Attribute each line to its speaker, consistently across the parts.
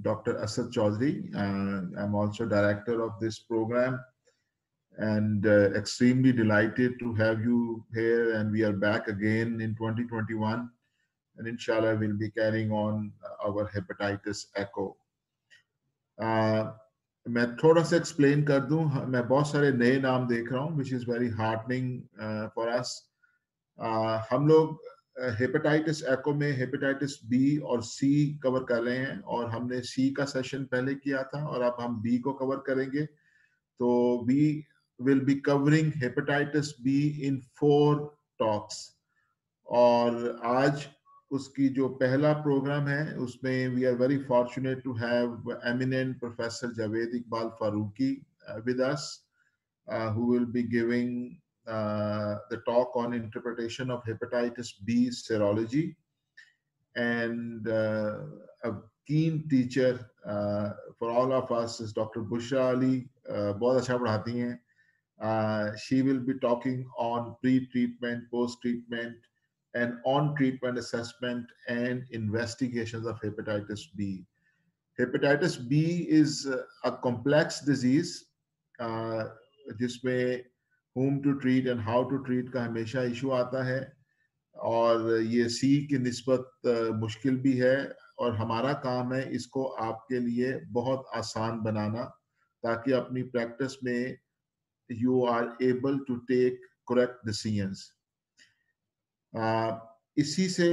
Speaker 1: Dr. Asad Chaudhary. I'm also director of this program and extremely delighted to have you here. And we are back again in 2021. And inshallah, we'll be carrying on our hepatitis echo. मैं थोड़ा सा explain कर दूं. मैं बहुत सारे नए नाम देख रहा हूं, which is very heartening for us. हम लोग हेपेटाइटिस एको में हेपेटाइटिस बी और सी कवर कर रहे हैं और हमने सी का सेशन पहले किया था और अब हम बी को कवर करेंगे. तो we will be covering hepatitis B in 4 talks और आज उसकी जो पहला प्रोग्राम है उसमें we are very fortunate to have eminent professor Javed Iqbal Farooqui with us who will be giving the talk on interpretation of hepatitis B serology, and a keen teacher for all of us is Dr. Bushra Ali. बहुत अच्छा पढ़ाती हैं. She will be talking on pre-treatment, post-treatment, and on-treatment assessment and investigations of hepatitis B. Hepatitis B is a complex disease जिसमें whom to treat and how to treat का हमेशा issue आता है और ये सी की निस्बत मुश्किल भी है और हमारा काम है इसको आपके लिए बहुत आसान बनाना ताकि अपनी प्रैक्टिस में you are able to take correct decisions. इसी से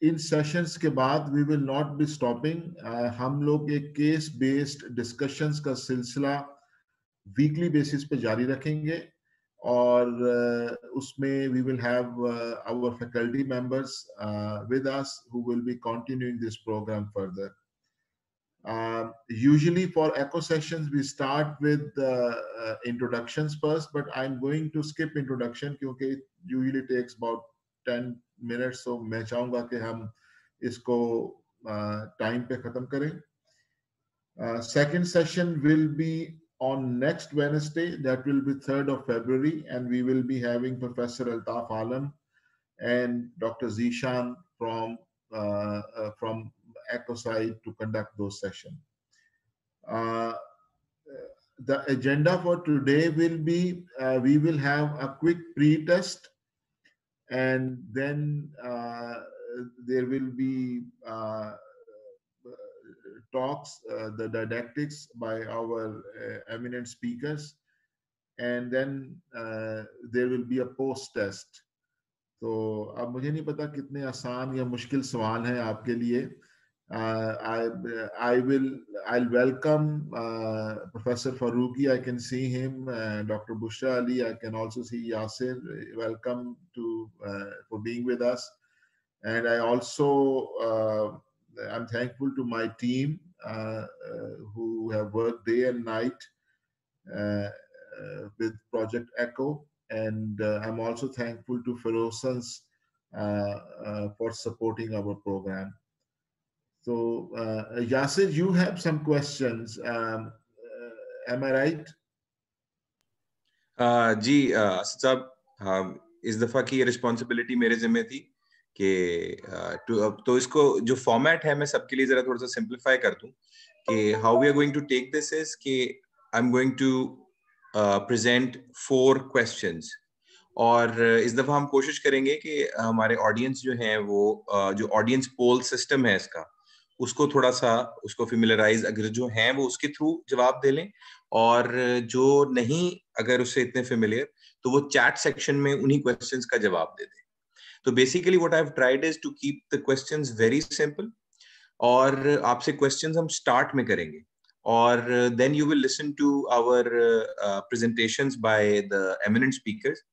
Speaker 1: इन सेशंस के बाद we will not be stopping. हम लोग एक केस बेस्ड डिस्कशंस का सिलसिला वीकली बेसिस पे जारी रखेंगे और उसमें we will have our faculty members with us who will be continuing this program further. Usually for echo sessions we start with introductions first, but I'm going to skip introduction क्योंकि it usually takes about 10 minutes, so मैं चाहूँगा कि हम इसको time पे ख़त्म करें. Second session will be on next Wednesday, that will be 3rd of February, and we will be having Professor Altaf Alam and Dr. Zishan from EchoSide to conduct those sessions. The agenda for today will be, we will have a quick pre-test and then there will be talks, the didactics by our eminent speakers, and then there will be a post-test. तो अब मुझे नहीं पता कितने आसान या मुश्किल सवाल हैं आपके लिए. I'll welcome Professor Farooqi. I can see him. Dr. Bushra Ali. I can also see Yasir. Welcome to for being with us. And I also I'm thankful to my team who have worked day and night with Project Echo, and I'm also thankful to Ferozans for supporting our program. So Yasir, you have some questions. Am I right?
Speaker 2: जी साहब, इस दफा की ये responsibility मेरे जिम्मे थी कि तो इसको जो फॉर्मेट है मैं सबके लिए जरा थोड़ा सा सिंप्लीफाई कर दूं कि how we are going to take this is कि I am going to present 4 questions और इस दफा हम कोशिश करेंगे कि हमारे ऑडियंस जो हैं वो जो ऑडियंस पोल सिस्टम है इसका उसको थोड़ा सा उसको फेमिलराइज अगर जो हैं वो उसके थ्रू जवाब दे लें और जो नहीं अगर उससे इतने फेमिलियर तो वो चैट सेक्शन में उन्हीं क्वेश्चंस का जवाब दे दें. तो basically what I have tried is to keep the questions very simple और आपसे क्वेश्चंस हम स्टार्ट में करेंगे और then you will listen to our presentations by the eminent speakers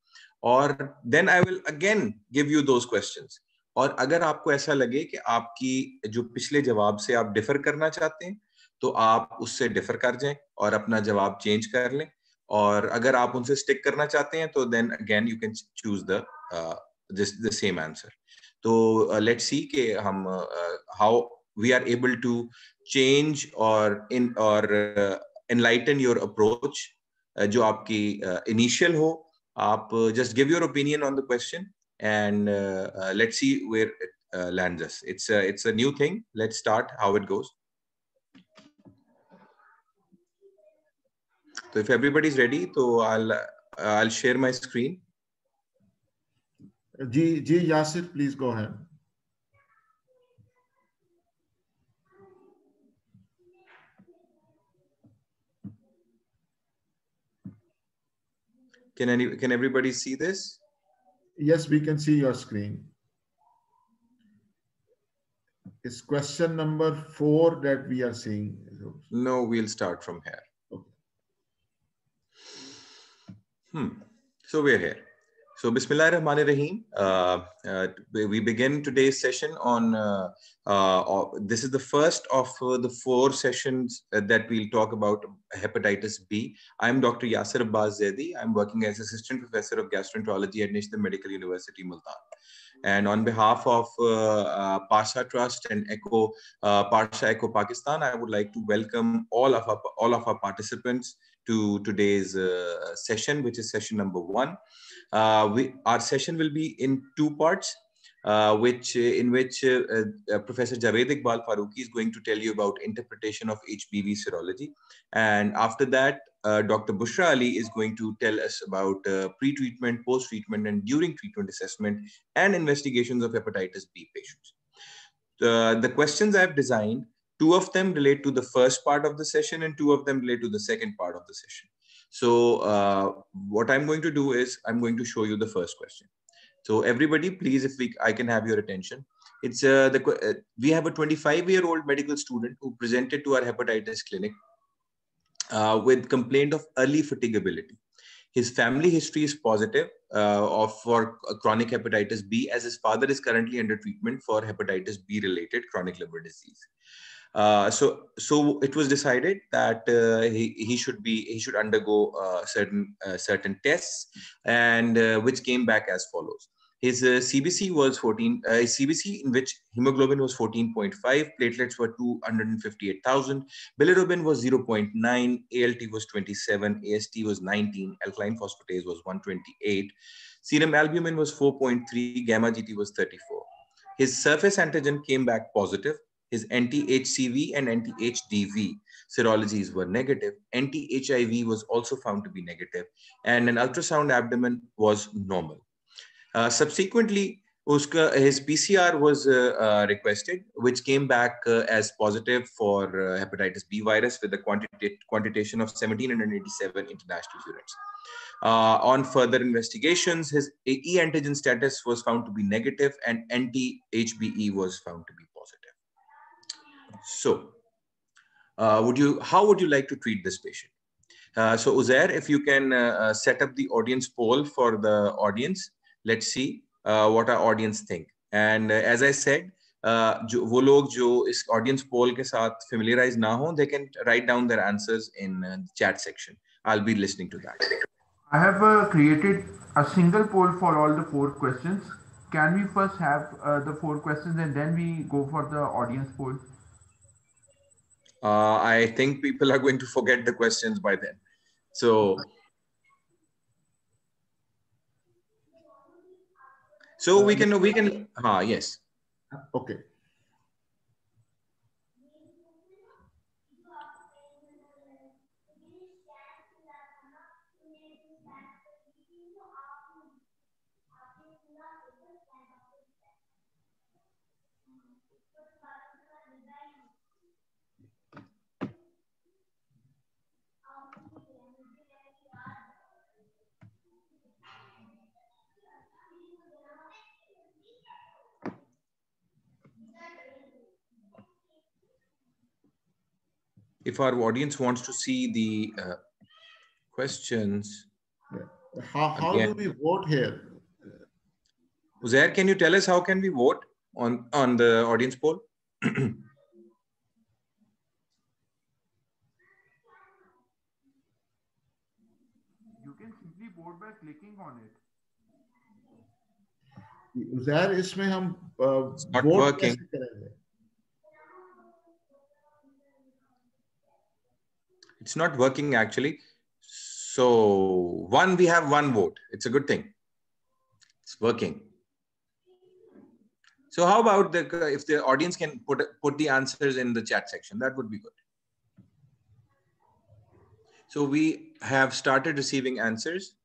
Speaker 2: और then I will again give you those questions और अगर आपको ऐसा लगे कि आपकी जो पिछले जवाब से आप डिफर करना चाहते हैं तो आप उससे डिफर कर जाएं और अपना जवाब चेंज कर लें और अगर आप उनसे स्टिक करना चाहते हैं तो then again you can choose the same answer. तो लेट्स सी कि हम how we are able to change और एनलाइटन योर अप्रोच. जो आपकी इनिशियल हो, आप just give your opinion on the question and let's see where it lands us. It's a new thing. Let's start how it goes. So if everybody's ready, so I'll share my screen.
Speaker 1: Ji Yasir, please go ahead.
Speaker 2: Can everybody see this?
Speaker 1: Yes, we can see your screen. It's question number 4 that we are seeing.
Speaker 2: No, we'll start from here. Okay. So we're here. So Bismillahirrahmanirrahim. We begin today's session on, this is the first of the 4 sessions that we'll talk about hepatitis B. I'm Dr. Yasir Abbas Zaidi. I'm working as Assistant Professor of Gastroenterology at National Medical University, Multan. And on behalf of Pasha Trust and Pasha Echo Pakistan, I would like to welcome all of our participants to today's session, which is session number 1. Our session will be in 2 parts, in which Professor Javed Iqbal Farooqi is going to tell you about interpretation of HBV serology. And after that, Dr. Bushra Ali is going to tell us about pre-treatment, post-treatment, and during treatment assessment and investigations of hepatitis B patients. The questions I've designed, 2 of them relate to the first part of the session and 2 of them relate to the second part of the session. So what I'm going to do is I'm going to show you the first question. So everybody, please, if I can have your attention. It's we have a 25-year-old medical student who presented to our hepatitis clinic with complaint of early fatigability. His family history is positive for chronic hepatitis B, as his father is currently under treatment for hepatitis B-related chronic liver disease. So it was decided that he should undergo certain tests, and which came back as follows. His CBC was 14. CBC in which hemoglobin was 14.5, platelets were 258,000, bilirubin was 0.9, ALT was 27, AST was 19, alkaline phosphatase was 128, serum albumin was 4.3, gamma GT was 34. His surface antigen came back positive. His anti-HCV and anti-HDV serologies were negative. Anti-HIV was also found to be negative, and an ultrasound abdomen was normal. Subsequently, his PCR was requested, which came back as positive for hepatitis B virus with a quantitation of 1,787 international units. On further investigations, his E antigen status was found to be negative, and anti-HBE was found to be positive. So, how would you like to treat this patient? So Uzair, if you can set up the audience poll for the audience. Let's see what our audience think. And as I said, वो लोग जो इस audience poll के साथ familiarized ना हो, they can write down their answers in the chat section. I'll be listening to that.
Speaker 3: I have created a single poll for all the 4 questions. Can we first have the 4 questions and then we go for the audience poll?
Speaker 2: I think people are going to forget the questions by then. So we can, yes.
Speaker 1: Okay.
Speaker 2: If our audience wants to see the questions.
Speaker 1: How do we vote here?
Speaker 2: Uzair, can you tell us how can we vote on the audience poll?
Speaker 3: You can simply vote by clicking on it.
Speaker 1: Uzair, इसमें हम
Speaker 2: vote कैसे करेंगे? It's not working actually. So we have one vote. It's a good thing. It's working. So how about if the audience can put the answers in the chat section, that would be good. So we have started receiving answers.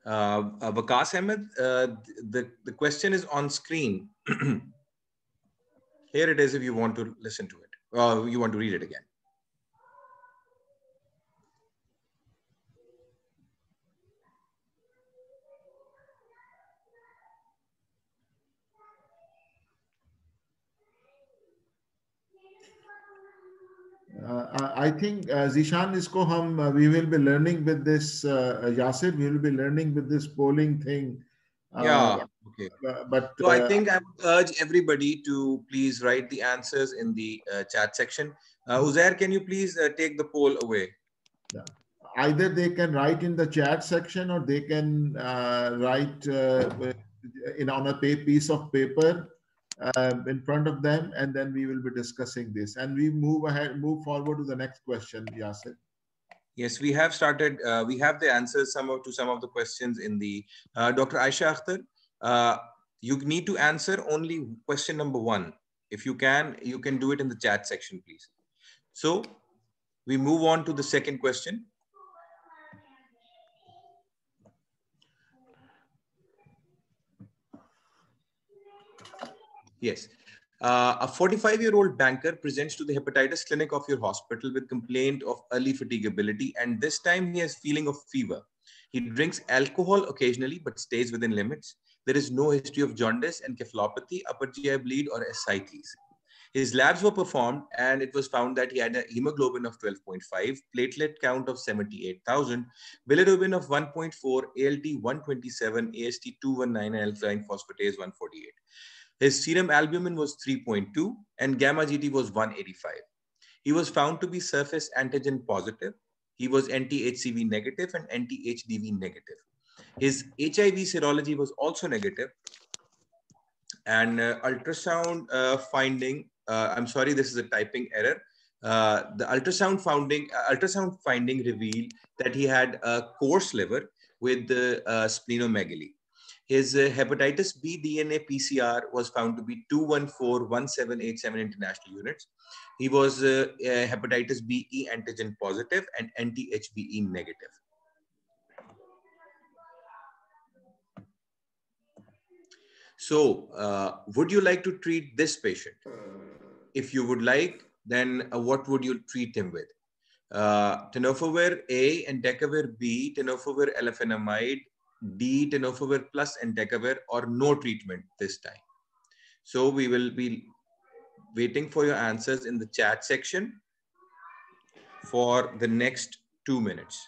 Speaker 2: Waqas Ahmed, the question is on screen. Here it is if you want to listen to it. You want to read it again.
Speaker 1: I think Zishan isko we will be learning with this Yasir. We will be learning with this polling thing.
Speaker 2: Yeah. Okay.
Speaker 1: But
Speaker 2: so I think I would urge everybody to please write the answers in the chat section. Uzair, can you please take the poll away?
Speaker 1: Yeah. Either they can write in the chat section or they can write on a piece of paper in front of them, and then we will be discussing this. And we move forward to the next question, Yasir.
Speaker 2: Yes, we have started. We have the answers to some of the questions in the Dr. Aisha Akhtar. You need to answer only question number 1. If you can do it in the chat section, please. So we move on to the second question. Yes. A 45-year-old banker presents to the hepatitis clinic of your hospital with complaint of early fatigability, and this time he has feeling of fever. He drinks alcohol occasionally but stays within limits. There is no history of jaundice, encephalopathy, upper GI bleed, or ascites. His labs were performed, and it was found that he had a hemoglobin of 12.5, platelet count of 78,000, bilirubin of 1.4, ALT 127, AST 219, and alkaline phosphatase 148. His serum albumin was 3.2 and gamma GT was 185. He was found to be surface antigen positive. He was anti-HCV negative and anti-HDV negative. His HIV serology was also negative. And ultrasound finding, I'm sorry, this is a typing error. The ultrasound finding revealed that he had a coarse liver with splenomegaly. His hepatitis B DNA PCR was found to be 2141787 international units. He was hepatitis B E antigen positive and anti-HBe negative. So, would you like to treat this patient? If you would like, then what would you treat him with? Tenofovir A and Entecavir B, tenofovir alafenamide, D, tenofovir plus entecavir, or no treatment this time. So we will be waiting for your answers in the chat section for the next 2 minutes.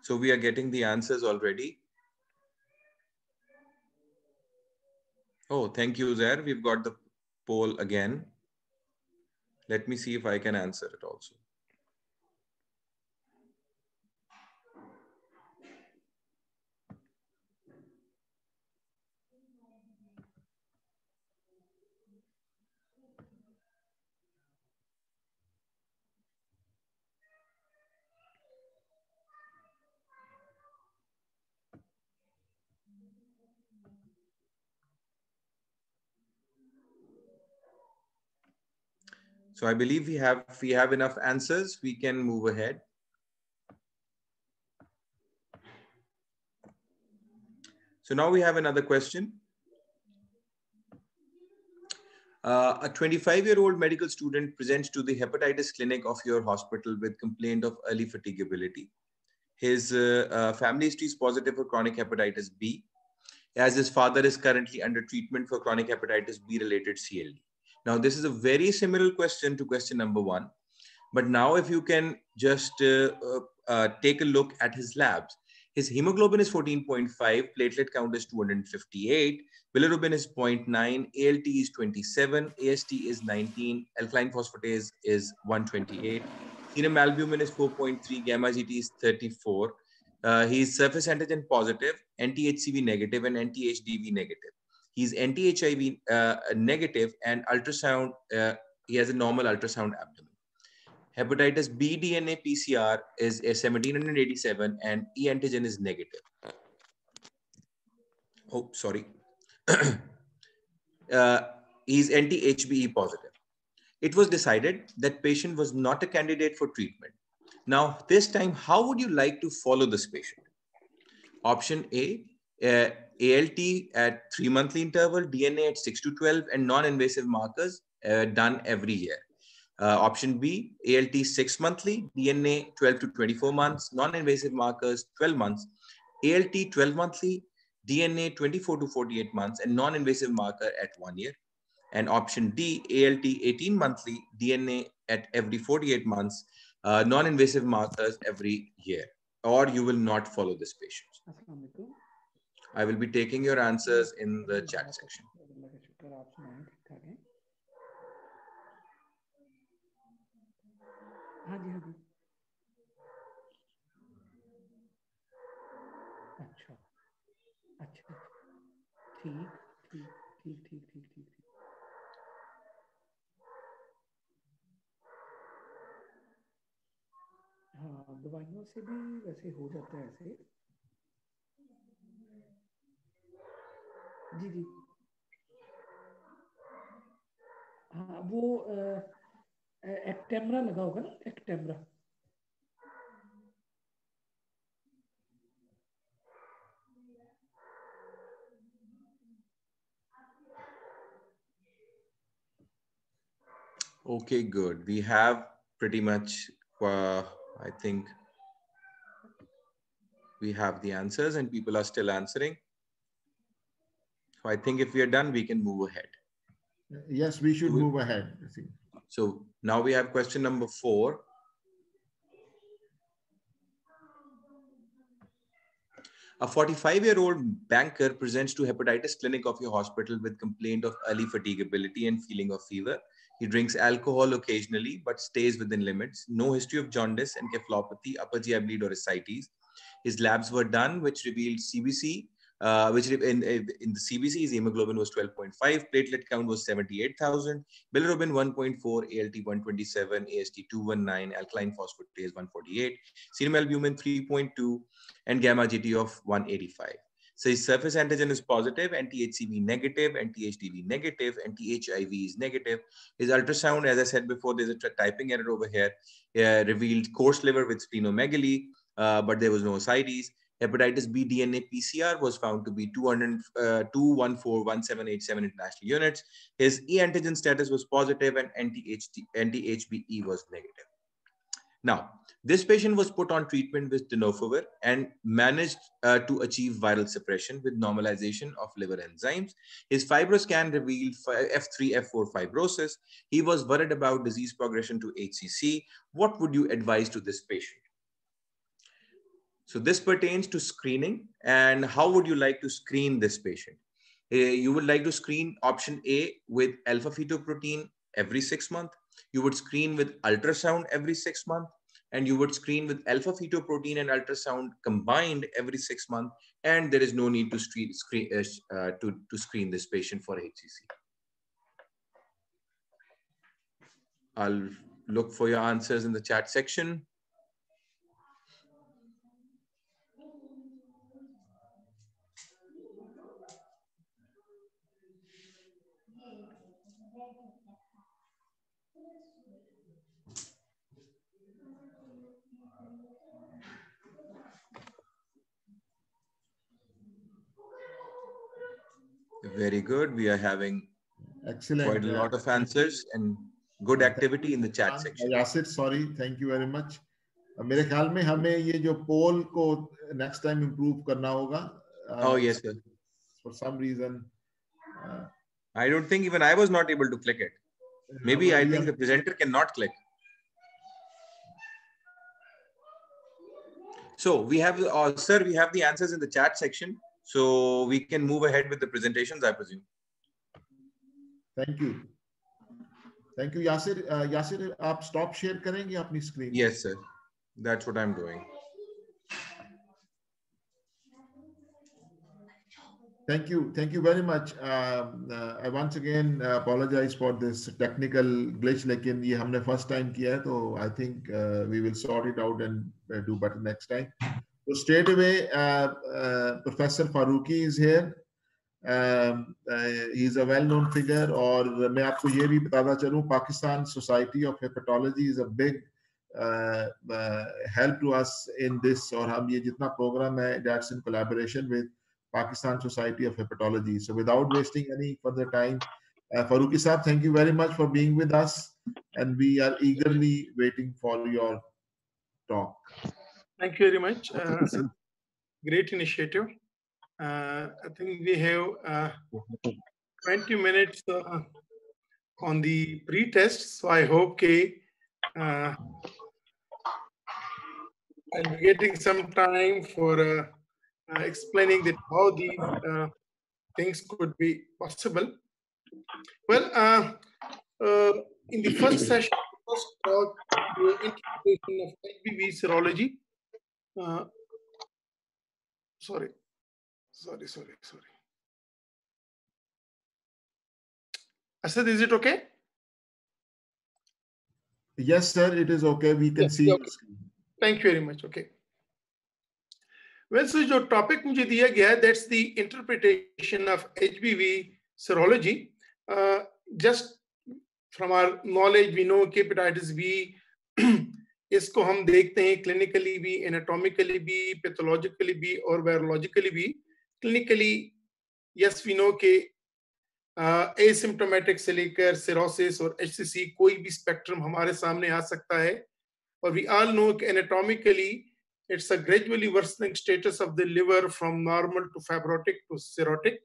Speaker 2: So we are getting the answers already. Oh, thank you, Zair. We've got the poll again. Let me see if I can answer it also. So I believe we have enough answers. We can move ahead. So now we have another question. A 25-year-old medical student presents to the hepatitis clinic of your hospital with complaint of early fatigability. His family history is positive for chronic hepatitis B, as his father is currently under treatment for chronic hepatitis B-related CLD. Now, this is a very similar question to question number 1. But now if you can just take a look at his labs. His hemoglobin is 14.5, platelet count is 258, bilirubin is 0.9, ALT is 27, AST is 19, alkaline phosphatase is 128. Serum albumin is 4.3, gamma GT is 34. He's surface antigen positive, anti-HCV negative, and anti-HDV negative. He's anti-HIV negative, and ultrasound, he has a normal ultrasound abdomen. Hepatitis B DNA PCR is a 1787, and E antigen is negative. Oh, sorry. He's anti-HBE positive. It was decided that patient was not a candidate for treatment. Now, this time, how would you like to follow this patient? Option A, ALT at 3-monthly interval, DNA at 6 to 12, and non-invasive markers done every year. Option B, ALT 6-monthly, DNA 12 to 24 months, non-invasive markers 12 months, ALT 12-monthly, DNA 24 to 48 months, and non-invasive marker at 1 year. And option D, ALT 18-monthly, DNA at every 48 months, non-invasive markers every year. Or you will not follow this patient. I will be taking your answers in the chat section.
Speaker 4: ठीक। हाँ, दवाइयों से भी वैसे हो जाता है ऐसे। जी। हाँ, वो एक्टेमरा लगा होगा ना, Actemra.
Speaker 2: Okay, good. We have pretty much, I think we have the answers and people are still answering. So I think if we are done, we can move ahead.
Speaker 1: Yes, we should move ahead, I think.
Speaker 2: So now we have question number 4. A 45-year-old banker presents to hepatitis clinic of your hospital with complaint of early fatigability and feeling of fever. He drinks alcohol occasionally, but stays within limits. No history of jaundice, encephalopathy, upper GI bleed, or ascites. His labs were done, which revealed CBC, which in the CBC, his hemoglobin was 12.5, platelet count was 78,000, bilirubin 1.4, ALT 127, AST 219, alkaline phosphatase 148, serum albumin 3.2, and gamma GT of 185. So his surface antigen is positive, anti-HCV negative, anti-HDV negative, anti-HIV is negative. His ultrasound, as I said before, there's a typing error over here, revealed coarse liver with splenomegaly, but there was no ascites. Hepatitis B DNA PCR was found to be 2141787 international units. His E antigen status was positive and anti-HBE was negative. Now, this patient was put on treatment with tenofovir and managed to achieve viral suppression with normalization of liver enzymes. His FibroScan revealed F3, F4 fibrosis. He was worried about disease progression to HCC. What would you advise to this patient? So this pertains to screening. And how would you like to screen this patient? You would like to screen option A with alpha-fetoprotein every 6 months. You would screen with ultrasound every 6 months. And you would screen with alpha-fetoprotein and ultrasound combined every 6 months. And there is no need to screen this patient for HCC. I'll look for your answers in the chat section. Very good. We are having quite a lot of answers and good activity in the chat section.
Speaker 1: Yasir, sorry, thank you very much. मेरे ख्याल में हमें ये जो poll को next time improve करना होगा.
Speaker 2: Oh yes, sir.
Speaker 1: For some reason,
Speaker 2: I don't think even I was not able to click it. Maybe I think the presenter cannot click. So we have, sir, we have the answers in the chat section. So we can move ahead with the presentations, I presume.
Speaker 1: Thank you. Thank you, Yasir. Yasir, आप stop share करेंगे अपनी screen?
Speaker 2: Yes, sir. That's what I'm doing.
Speaker 1: Thank you very much. I once again apologize for this technical glitch. लेकिन ये हमने first time किया है, तो I think we will sort it out and do better next time. So straight away, Professor Farooqi is here. He is a well-known figure. और मैं आपको ये भी बताना चलूँ, Pakistan Society of Hepatology is a big help to us in this. और हम ये जितना program है, that's in collaboration with Pakistan Society of Hepatology. So without wasting any further time, Farooqi Saab, thank you very much for being with us, and we are eagerly waiting for your talk.
Speaker 5: Thank you very much. Great initiative. I think we have 20 minutes on the pre-test, so I hope I'll be getting some time for explaining that how these things could be possible. Well, in the first session, first talk, the integration of HBV serology. Sorry. Asad, is it okay?
Speaker 1: Yes, sir, it is okay. We can see.
Speaker 5: Okay. Thank you very much. Okay. Well, so जो topic मुझे दिया गया है, that's the interpretation of HBV serology. Just from our knowledge, we know कि hepatitis B इसको हम देखते हैं clinically भी, anatomically भी, pathologically भी और virologically भी. Clinically, yes, we know कि asymptomatic से लेकर cirrhosis और HCC कोई भी spectrum हमारे सामने आ सकता है. और we all know कि anatomically it's a gradually worsening status of the liver from normal to fibrotic to cirrhotic.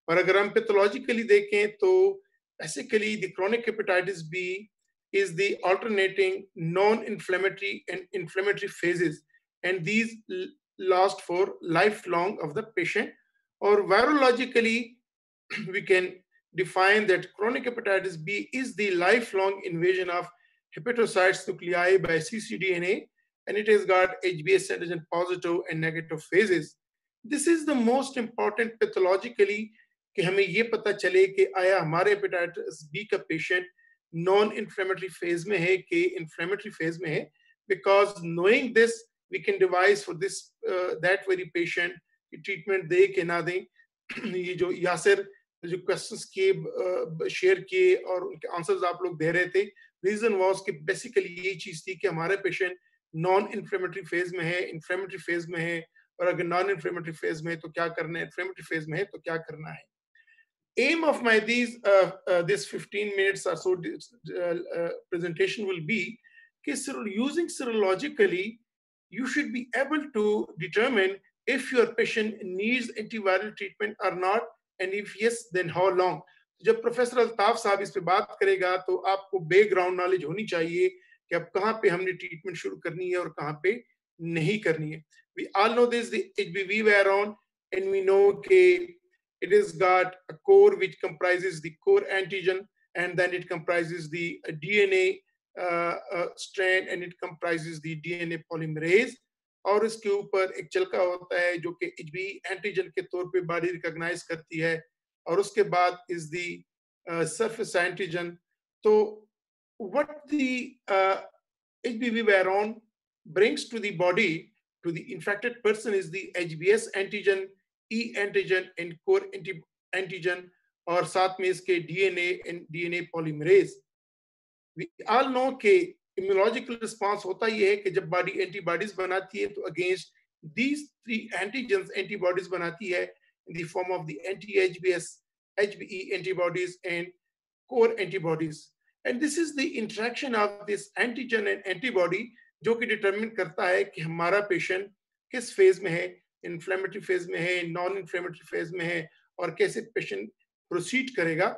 Speaker 5: और अगर हम pathologically देखें तो basically the chronic hepatitis B is the alternating non-inflammatory and inflammatory phases, and these last for lifelong of the patient. Or virologically, we can define that chronic hepatitis B is the lifelong invasion of hepatocytes nuclei by cccDNA, and it has got HBs antigen positive and negative phases. This is the most important pathologically कि हमें ये पता चले कि आया हमारे hepatitis B का patient non-inflammatory phase में है कि inflammatory phase में है. Because knowing this, we can devise for this that very patient treatment दे के ना दें. ये जो यासिर जो questions के share किए और उनके answers आप लोग दे रहे थे, reason was कि basically ये चीज थी कि हमारे patient non-inflammatory phase में है, inflammatory phase में है, और अगर non-inflammatory phase में है तो क्या करना है, inflammatory phase में है तो क्या करना है. Aim of my this 15 minutes or so presentation will be using serologically, you should be able to determine if your patient needs antiviral treatment or not, and if yes, then how long. जब professor Altaf साहब इस पे बात करेगा तो आपको background knowledge होनी चाहिए कि अब कहाँ पे हमने ट्रीटमेंट शुरू करनी है और कहाँ पे नहीं करनी है. We all know this, the HBV virion, and we know that it has got a core which comprises the core antigen, and then it comprises the DNA strand, and it comprises the DNA polymerase. और इसके ऊपर एक चलका होता है जो कि HBE antigen के तौर पे बॉडी रिकॉग्नाइज करती है, और उसके बाद is the surface antigen. So what the HBV virion brings to the body, to the infected person, is the HBs antigen, E antigen and core antigen, और साथ में इसके DNA and DNA polymerase. We all know कि immunological response होता ये है कि जब body antibodies बनाती है तो against these three antigens antibodies बनाती है in the form of the anti-HBs, HBE antibodies and core antibodies. And this is the interaction of this antigen and antibody जो कि determine करता है कि हमारा patient किस phase में है, inflammatory phase में है, non-inflammatory phase में है, और कैसे patient proceed करेगा.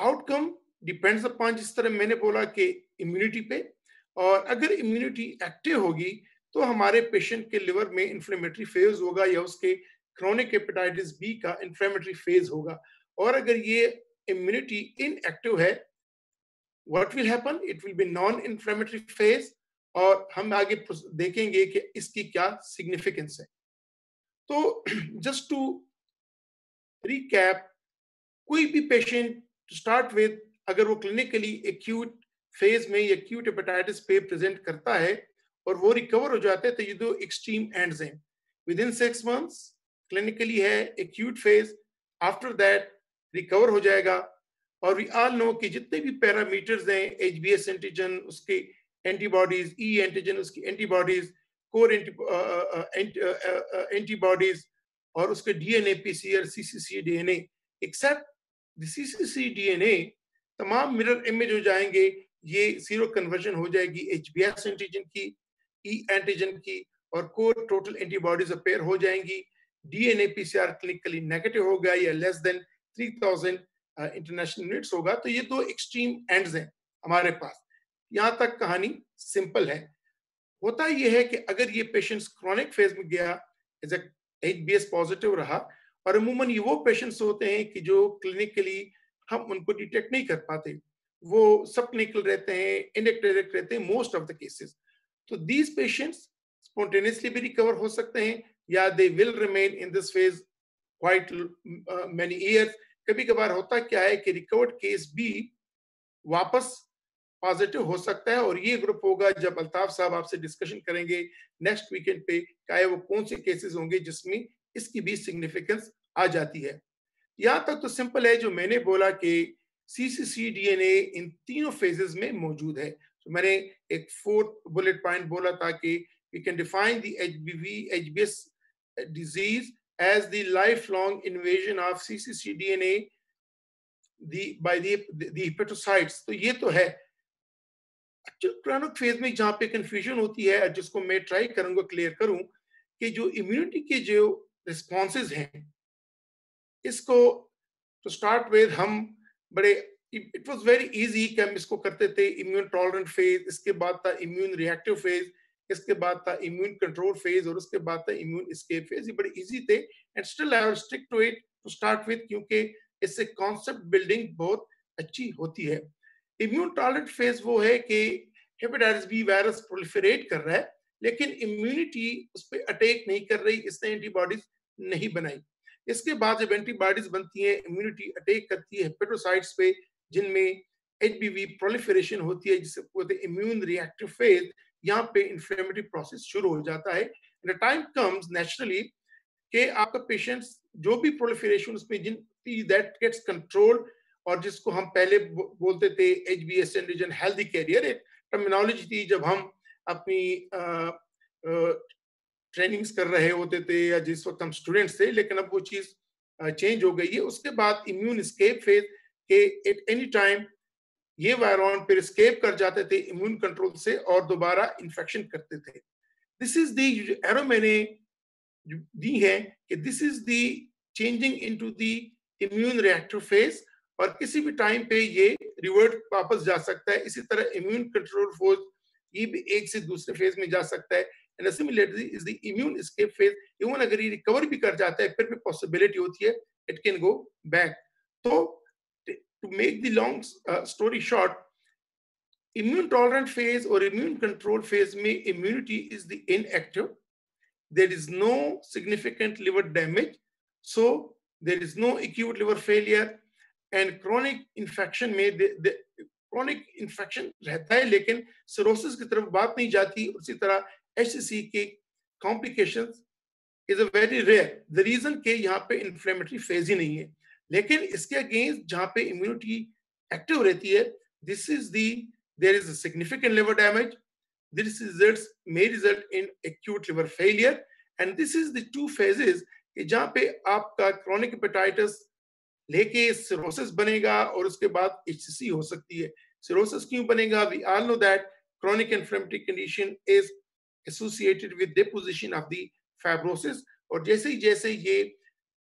Speaker 5: Outcome depends upon, जिस तरह मैंने बोला कि immunity पे, और अगर immunity active होगी तो हमारे patient के liver में inflammatory phase होगा या उसके chronic hepatitis B का inflammatory phase होगा. और अगर ये इम्यूनिटी इनएक्टिव है, what will happen? It will be non-inflammatory phase, और हम आगे देखेंगे कि इसकी क्या सिग्निफिकेंस है। तो जस्ट टू रिकैप, कोई भी पेशेंट टू स्टार्ट विद, अगर वो क्लिनिकली एक्यूट फेज में या एक्यूट हेपेटाइटिस पे प्रेजेंट करता है और वो रिकवर हो जाता है, तो ये दो एक्सट्रीम एंड्स हैं। विद इन 6 months क्लिनिकली है acute phase, after that recover हो जाएगा। और वी ऑल नो कि जितने भी पैरामीटर्स हैं, एचबीएस एंटीजन उसके एंटीबॉडीज, ई एंटीजन उसकी एंटीबॉडीज, कोर एंटीबॉडीज, और उसके DNA PCR, CCC DNA, except the CCC DNA तमाम मिरर इमेज हो जाएंगे। ये सीरो कन्वर्जन हो जाएगी एचबीएस एंटीजन की, ई एंटीजन की, और कोर टोटल एंटीबॉडीज अपेयर हो जाएंगी। डीएनए पीसीआर क्लिनिकली नेगेटिव होगा या लेस देन 3000 इंटरनेशनल यूनिट्स होगा। तो ये दो एक्सट्रीम एंड्स हैं हमारे पास। यहां तक कहानी सिंपल है। होता ये है कि अगर ये पेशेंट्स क्रॉनिक फेज में गया, एज एचबीएस पॉजिटिव रहा, और अमूमन ये वो पेशेंट्स होते हैं कि जो क्लिनिकली हम उनको डिटेक्ट नहीं कर पाते, वो सब क्लिनिकल रहते हैं, इनडायरेक्ट रहते हैं मोस्ट ऑफ द केसेस। तो दीज पेशेंट्स स्पॉन्टेनियसली भी रिकवर हो सकते हैं, या they will remain in this phase quite many years. कभी कभार होता क्या है कि रिकवर्ड केस भी वापस पॉजिटिव हो सकता है, और ये ग्रुप होगा जब अल्ताफ साहब आपसे डिस्कशन करेंगे नेक्स्ट वीकेंड पे, चाहे वो कौन से केसेस होंगे जिसमें इसकी भी सिग्निफिकेंस आ जाती है। यहां तक तो सिंपल है जो मैंने बोला कि सीसीसी डीएनए इन तीनों फेजेस में मौजूद है। तो मैंने एक 4th बुलेट पॉइंट बोला था कि we can define the HBs disease as the lifelong invasion of cccDNA by the hepatocytes। तो ये तो है। क्रॉनिक फेज में जहां पे कंफ्यूजन होती है, जिसको मैं ट्राई करूंगा क्लियर करूं, कि जो इम्यूनिटी के जो रिस्पॉन्सेज हैं, इसको टू स्टार्ट विद हम बड़े, इट वाज वेरी इजी कि हम इसको करते थे इम्यून टॉलरेंट फेज, इसके बाद था इम्यून रिएक्टिव फेज, इसके बाद था इम्यून कंट्रोल फेज, और उसके बाद था इम्यून एस्केप फेज। ये बड़े इजी थे, and still I will stick to it to start with, क्योंकि इससे कॉन्सेप्ट बिल्डिंग बहुत अच्छी होती है। इम्यून टॉलरेंट फेज वो है कि हेपेटाइटिस बी वायरस प्रोलिफरेट कर रहा है, लेकिन इम्यूनिटी उस पर अटैक नहीं कर रही, इसने एंटीबॉडीज नहीं बनाई। इसके बाद जब एंटीबॉडीज बनती है, इम्यूनिटी अटैक करती है हेपेटोसाइट्स पे, जिनमें एचबीवी प्रोलिफरेशन होती है, जिसे बोलते हैं इम्यून रिएक्टिव फेज। यहाँ पे इन्फ्लेमेटरी प्रोसेस शुरू हो जाता है। एंड टाइम कम्स नेचुरली कि आपका पेशेंट्स जो भी प्रोलिफरेशन उसमें जिन दैट गेट्स कंट्रोल, और जिसको हम पहले बोलते थे एचबीएस एंटीजन हेल्दी कैरियर, एक टर्मिनोलॉजी थी जब हम अपनी ट्रेनिंग्स कर रहे होते थे या जिस वक्त हम स्टूडेंट्स थे, लेकिन अब वो चीज चेंज हो गई है। उसके बाद इम्यून एस्केप फेज के एट एनी टाइम ये वायरॉन फिर एस्केप कर जाते थे इम्यून कंट्रोल से और दोबारा इन्फेक्शन करते थे। दिस इज दी एरो मैंने दी है कि this is the changing into the immune reactive phase, और किसी भी टाइम पे ये रिवर्ट वापस जा सकता है। इसी तरह इम्यून कंट्रोल फोर्स ये भी एक से दूसरे फेज में जा सकता है। And similarly is the immune escape phase, even अगर ये रिकवर भी कर जाता है, फिर भी पॉसिबिलिटी होती है इट कैन गो बैक। तो to make the long story short, immune tolerant phase or immune control phase में immunity is the inactive, there is no significant liver damage, so there is no acute liver failure, and chronic infection में chronic infection रहता है, लेकिन cirrhosis की तरफ बात नहीं जाती। उसी तरह HCC के complications is a very rare, the reason के यहाँ पे inflammatory phase ही नहीं है, लेकिन इसके अगेंस्ट जहां पे इम्यूनिटी एक्टिव रहती है, this is the there is a significant liver damage, this results may result in acute liver failure, and this is the two phases जहां पे आपका क्रोनिक हेपेटाइटिस लेके सिरोसिस बनेगा और उसके बाद एचसीसी हो सकती है। सिरोसिस क्यों बनेगा? We all know that chronic inflammatory condition is associated with deposition of the fibrosis, और जैसे ही ये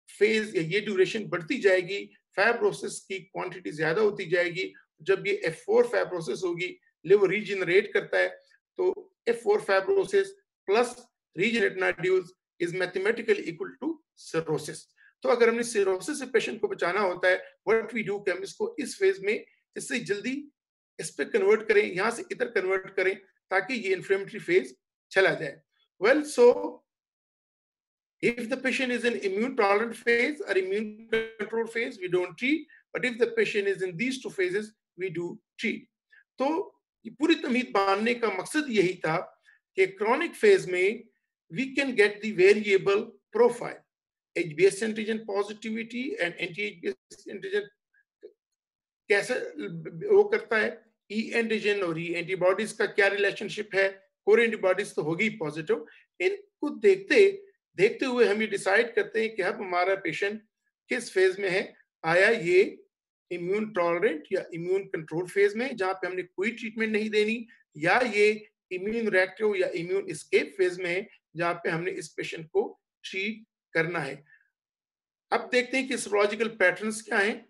Speaker 5: फेज या ये ड्यूरेशन बढ़ती जाएगी, फाइब्रोसिस की क्वांटिटी ज्यादा होती जाएगी। जब ये F4 फाइब्रोसिस होगी, लिवर रीजनरेट करता है, तो F4 fibrosis plus regenerate nodules is mathematically equal to cirrhosis. तो अगर हमने सिरोसिस से पेशेंट को बचाना होता है, व्हाट वी डू कि हम इसको इस फेज में इससे जल्दी इस पे कन्वर्ट करें, यहां से इधर कन्वर्ट करें ताकि ये इन्फ्लेमेटरी फेज चला जाए. Well, so if the patient is in immune tolerant phase or immune control phase, we don't treat. But if the patient is in these two phases, we do treat. तो ये पूरी तमहीद बांधने का मकसद यही था कि chronic phase में we can get the variable profile, HBs antigen positivity and anti-HBs antigen कैसे वो करता है, E antigen और E antibodies का क्या रिलेशनशिप है, core antibodies तो होगी पॉजिटिव. इनको देखते हुए हम ये डिसाइड करते हैं कि अब हमारा पेशेंट किस फेज में है. आया ये इम्यून टॉलरेंट या इम्यून कंट्रोल फेज में जहां पे हमने कोई ट्रीटमेंट नहीं देनी, या ये इम्यून रिएक्टिव या इम्यून एस्केप फेज में है जहां पे हमने इस पेशेंट को ट्रीट करना है. अब देखते हैं कि सीरोलॉजिकल पैटर्न्स क्या हैं.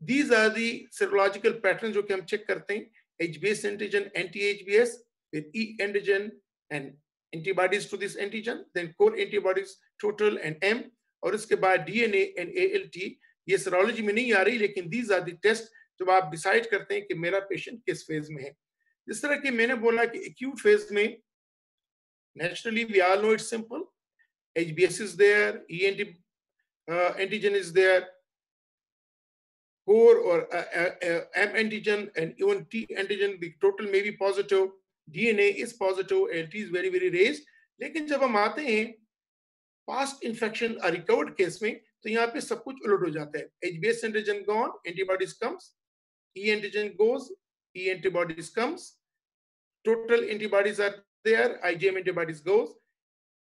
Speaker 5: These are the serological patterns जो कि हम चेक करते हैं. HBs antigen, anti-HBs with E antigen and antibodies to this antigen, then core antibodies total and M, और इसके बाद DNA and ALT. ये serology में नहीं आ रही, लेकिन these are the tests जब आप डिसाइड करते हैं कि मेरा पेशेंट किस फेज में है. जिस तरह कि मैंने बोला कि acute phase में naturally we all know it's simple. HBs is there, E antigen is there, core or M antigen and even T antigen, the total may be positive, DNA is positive, LT is very very raised. लेकिन जब हम आते हैं past infection or recovered case में, तो यहाँ पे सब कुछ उलट हो जाता है. HBs antigen gone, antibodies comes, E antigen goes, E antibodies comes, total antibodies are there, IgM antibodies goes,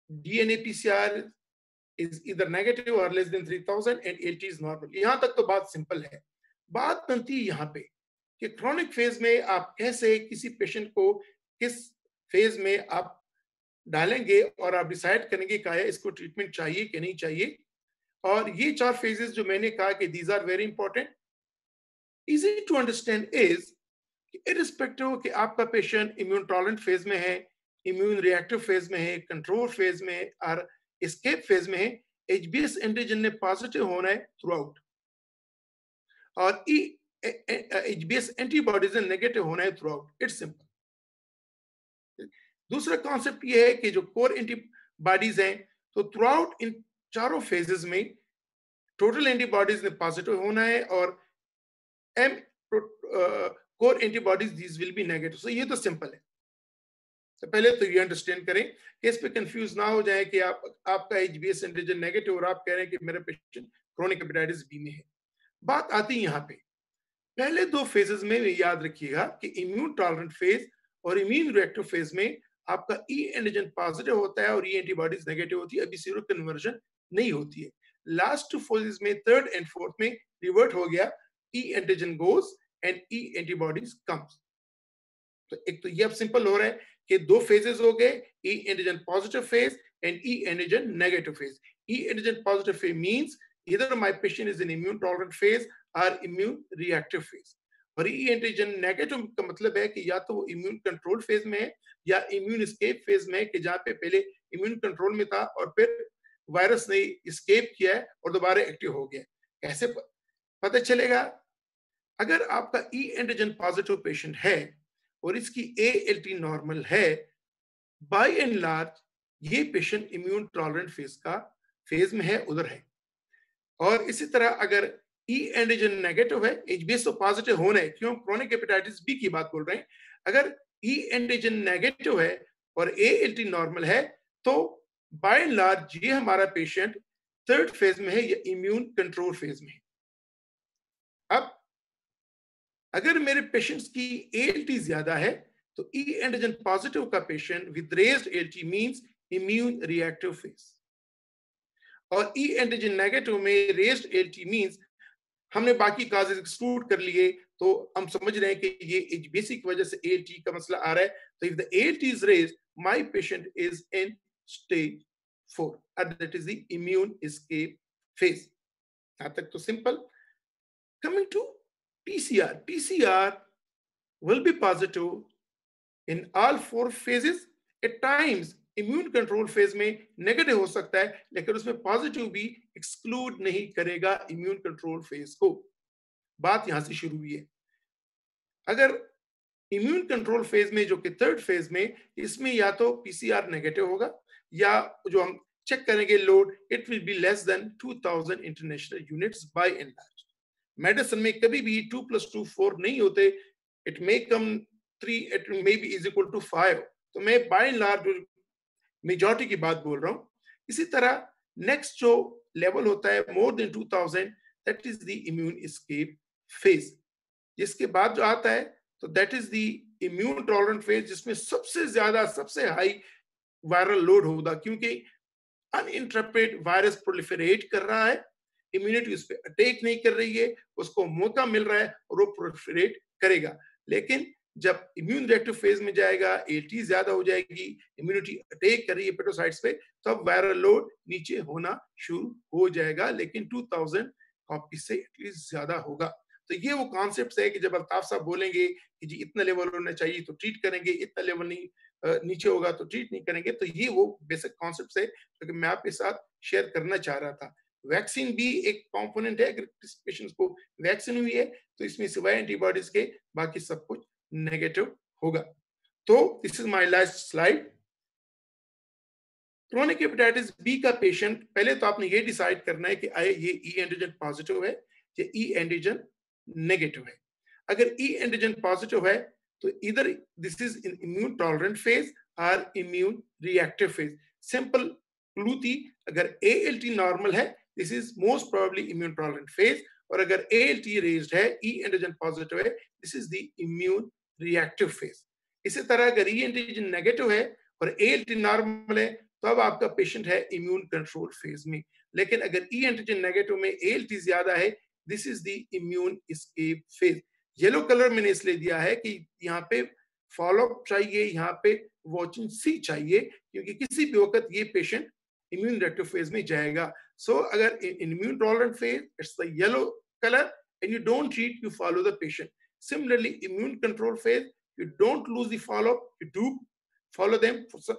Speaker 5: DNA PCR is either negative or less than 3000 and LT is normal. यहाँ तक तो बात सिंपल है. बात बनती है यहाँ पे कि क्रोनिक फेज में आप कैसे किसी पेशेंट को किस फेज में आप डालेंगे और आप डिसाइड करेंगे कि आया इसको ट्रीटमेंट चाहिए कि नहीं चाहिए. और ये 4 फेजेस जो मैंने कहा कि these are very important, easy to understand is irrespective कि आपका पेशेंट इम्यून टॉलरेंट फेज में है, इम्यून रिएक्टिव फेज में है, कंट्रोल फेज में और एस्केप फेज में है, HBs एंटीजन ने पॉजिटिव होना है थ्रू आउट और HBs एंटीबॉडीज ने नेगेटिव होना है थ्रू आउट. It's simple. दूसरा कॉन्सेप्ट ये है कि जो कोर एंटीबॉडीज हैं तो थ्रू आउट इन चारों फेजेस में टोटल एंटीबॉडीज ने पॉजिटिव होना है और M core antibodies these will be negative. So ये तो सिंपल है. तो पहले तो ये अंडरस्टैंड करें कि इस पे कंफ्यूज ना हो जाए कि आपका HBs एंटीजन नेगेटिव और आप कह रहे हैं कि मेरा पेशेंट क्रोनिक हेपेटाइटिस बी में है. बात आती है यहाँ पे पहले 2 फेजेस में याद रखिएगा कि इम्यून टॉलरेंट फेज और इम्यून रिएक्टिव फेज में आपका E एंटीजन पॉजिटिव होता है और E एंटीबॉडीज नेगेटिव होती है. अभी सीरो कन्वर्जन नहीं होती है. लास्ट 2 फेजेस में 3rd and 4th में रिवर्ट हो गया, E antigen goes and E antibodies comes. तो एक तो ये अब सिंपल हो रहा है कि 2 फेजेस हो गए, E antigen positive phase and E antigen negative phase. E antigen positive phase means either my patient is in immune tolerant phase or immune reactive phase. और E एंटीजन नेगेटिव का मतलब है कि या तो वो इम्यून कंट्रोल फेज में है या इम्यून एस्केप फेज में है कि जहां पे पहले इम्यून कंट्रोल में था और फिर वायरस ने एस्केप किया है और दोबारा एक्टिव हो गया. कैसे पता चलेगा? अगर आपका E एंटीजन पॉजिटिव पेशेंट है और इसकी ALT नॉर्मल है, बाय एंड लार्ज ये पेशेंट इम्यून टॉलरेंट फेज में है, उधर है. और इसी तरह अगर E एंटीजन नेगेटिव है, HBs तो पॉजिटिव होना है, क्यों? क्रोनिक हेपेटाइटिस बी की बात बोल रहे हैं. अगर E एंटीजन नेगेटिव है और ALT नॉर्मल है तो बाय एंड लार्ज ये हमारा पेशेंट 3rd फेज में है या इम्यून कंट्रोल फेज में है. अब अगर मेरे पेशेंट्स की ALT ज्यादा है तो E एंटीजन पॉजिटिव का patient with raised ALT means immune reactive phase और E एंटीजन नेगेटिव में रेज्ड ALT मींस हमने बाकी काजेस एक्सक्लूड कर लिए तो हम समझ रहे हैं कि ये HBs की वजह से ALT का मसला आ रहा है. तो if the ALT is raised, my patient is in stage 4 and that is the immune escape phase. यहाँ तक तो simple. Coming to PCR will be positive in all 4 phases. At times immune control phase में negative हो सकता है, लेकिन उसमें positive भी एक्सक्लूड नहीं करेगा इम्यून कंट्रोल फेज को। बात यहां से शुरू हुई है। अगर इम्यून कंट्रोल फेज में, जो कि थर्ड फेज में, इसमें या तो पीसीआर नेगेटिव होगा या जो हम चेक करेंगे load, it will be less than 2000 international units by and large. Medicine में कभी भी 2 + 2 4 नहीं होते, it may come 3, it may be is equal to 5। तो मैं बाय एंड लार्ज मेजॉरिटी की बात बोल रहा हूं। इसी तरह नेक्स्ट जो लेवल होता है more than 2000, that is the immune escape phase. जिसके बाद जो आता है तो that is the immune tolerant phase, जिसमें सबसे ज्यादा सबसे हाई वायरल लोड होगा, क्योंकि अनइंटरप्टेड वायरस प्रोलिफरेट कर रहा है, इम्यूनिटी उस पर अटैक नहीं कर रही है, उसको मौका मिल रहा है और वो प्रोलिफरेट करेगा। लेकिन जब इम्यून रिएक्टिव फेज में जाएगा, एटी ज्यादा हो जाएगी, इम्यूनिटी अटैक कर रही है पेटोसाइट्स पे, तब वायरल लोड नीचे होना शुरू हो जाएगा, लेकिन 2000 कॉपी से एटलीस्ट ज्यादा होगा। तो ये वो कॉन्सेप्ट है कि जब अल्ताफ साहब बोलेंगे कि जी इतना लेवल होना चाहिए तो ट्रीट करेंगे, इतना लेवल नहीं नीचे होगा तो ट्रीट नहीं करेंगे, तो ये वो बेसिक कॉन्सेप्ट है जो कि मैं आपके साथ शेयर करना चाह रहा था। वैक्सीन भी एक कंपोनेंट है। अगर पेशेंट्स को वैक्सीन हुई है तो इसमें सिवाय एंटीबॉडीज के बाकी सब कुछ नेगेटिव होगा। तो this is my last slide. Chronic hepatitis B का पेशेंट, पहले तो आपने ये डिसाइड करना है कि आए ये ई एंटीजन पॉजिटिव है या ई एंटीजन नेगेटिव है। अगर ई एंटीजन पॉजिटिव है तो इधर this is in immune tolerant phase और immune reactive phase. Simple clue थी, अगर एएलटी नॉर्मल है this is most probably immune tolerant phase, और अगर एएलटी रेज्ड है, ई एंटीजन पॉजिटिव है, this is the immune reactive phase. इसी तरह अगर ई एंटीजन नेगेटिव है और एएलटी नॉर्मल है तो अब आपका पेशेंट है इम्यून कंट्रोल फेज में। लेकिन अगर ई एंटीजन नेगेटिव में एएलटी ज्यादा है, this is the immune escape phase. Yellow colour मैंने इसलिए दिया है कि यहाँ पे फॉलोअप चाहिए, यहाँ पे वॉचिंग सी चाहिए, क्योंकि किसी भी वक्त ये पेशेंट इम्यून रिएक्टिव फेज में जाएगा। सो अगर immune tolerant phase, it's the yellow colour and you don't treat, you follow the patient. Similarly immune control phase, you don't lose the follow-up, you do follow them for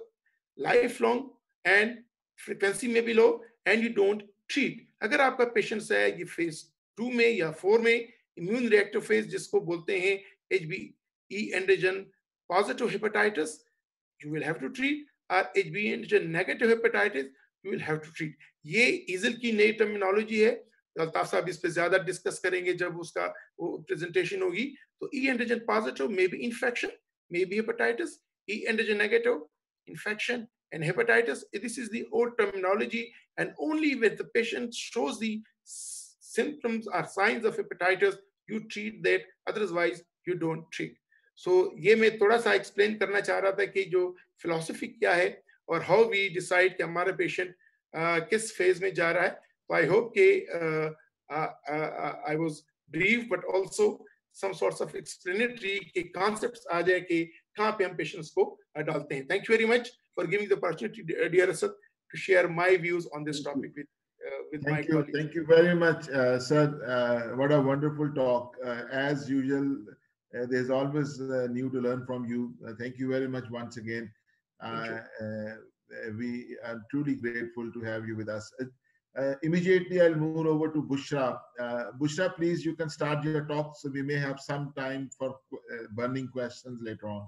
Speaker 5: lifelong and frequency may be low and you don't treat। अगर आपका patient है ये phase 2 में या 4 में, immune reactive phase जिसको बोलते हैं HBe antigen positive hepatitis, you will have to treat, और HBe antigen negative hepatitis you will have to treat। ये ईजल की नई टर्मिनोलॉजी है, अल्ताफ साहब इस पे ज्यादा डिस्कस करेंगे जब उसका वो प्रेजेंटेशन होगी। तो ई antigen positive may be infection, may be hepatitis, E antigen negative infection and hepatitis. This is the old terminology, and only when the patient shows the symptoms or signs of hepatitis you treat that, otherwise you don't treat। So ये मैं थोड़ा सा explain करना चाह रहा था कि जो फिलोसफी क्या है और हाउ वी डिसाइड कि हमारा पेशेंट किस फेज में जा रहा है। तो आई होप कि I was brief but also some sorts of explanatory के concepts आ जाए कि कहाँ पे हम patients को डालते हैं। Thank you very much for giving the opportunity, dear Asad, to share my views on this topic with my colleagues.
Speaker 1: Thank you very much, sir. What a wonderful talk. As usual, there's always new to learn from you. Thank you very much once again. We are truly grateful to have you with us. Immediately, I'll move over to Bushra. Bushra, please, you can start your talk, so we may have some time for burning questions later on.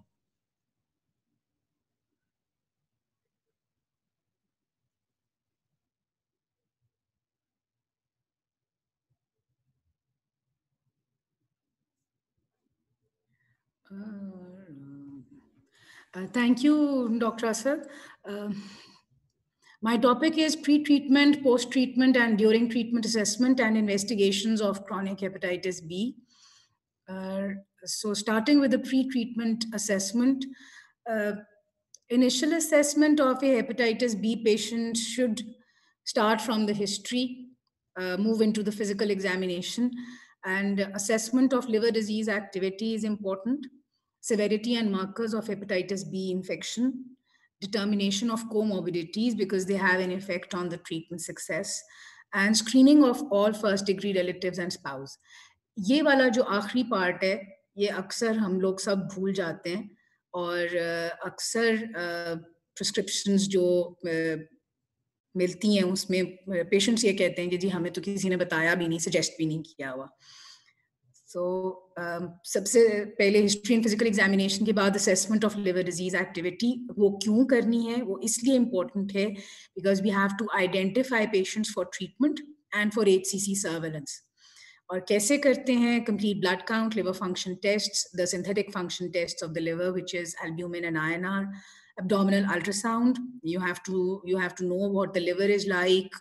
Speaker 6: Thank you, Dr. Asad. My topic is pre-treatment, post-treatment, and during treatment assessment and investigations of chronic hepatitis B. So starting with the pre-treatment assessment, initial assessment of a hepatitis B patient should start from the history, move into the physical examination, and assessment of liver disease activity is important, severity and markers of hepatitis B infection, determination of comorbidities because they have an effect on the treatment success, and screening of all first degree relatives and spouse. ये वाला जो आखिरी part है ये अक्सर हम लोग सब भूल जाते हैं और अक्सर prescriptions जो मिलती हैं उसमें पेशेंट्स ये कहते हैं कि जी हमें तो किसी ने बताया भी नहीं, सजेस्ट भी नहीं किया हुआ. So सबसे पहले हिस्ट्री एंड फिजिकल एग्जामिनेशन के बाद assessment of liver disease activity वो क्यों करनी है, वो इसलिए इम्पोर्टेंट है because we have to identify patients for treatment and for HCC surveillance. और कैसे करते हैं? Complete blood count, liver function tests, the synthetic function tests of the liver which is albumin and INR, abdominal ultrasound. You have to know what the liver is like,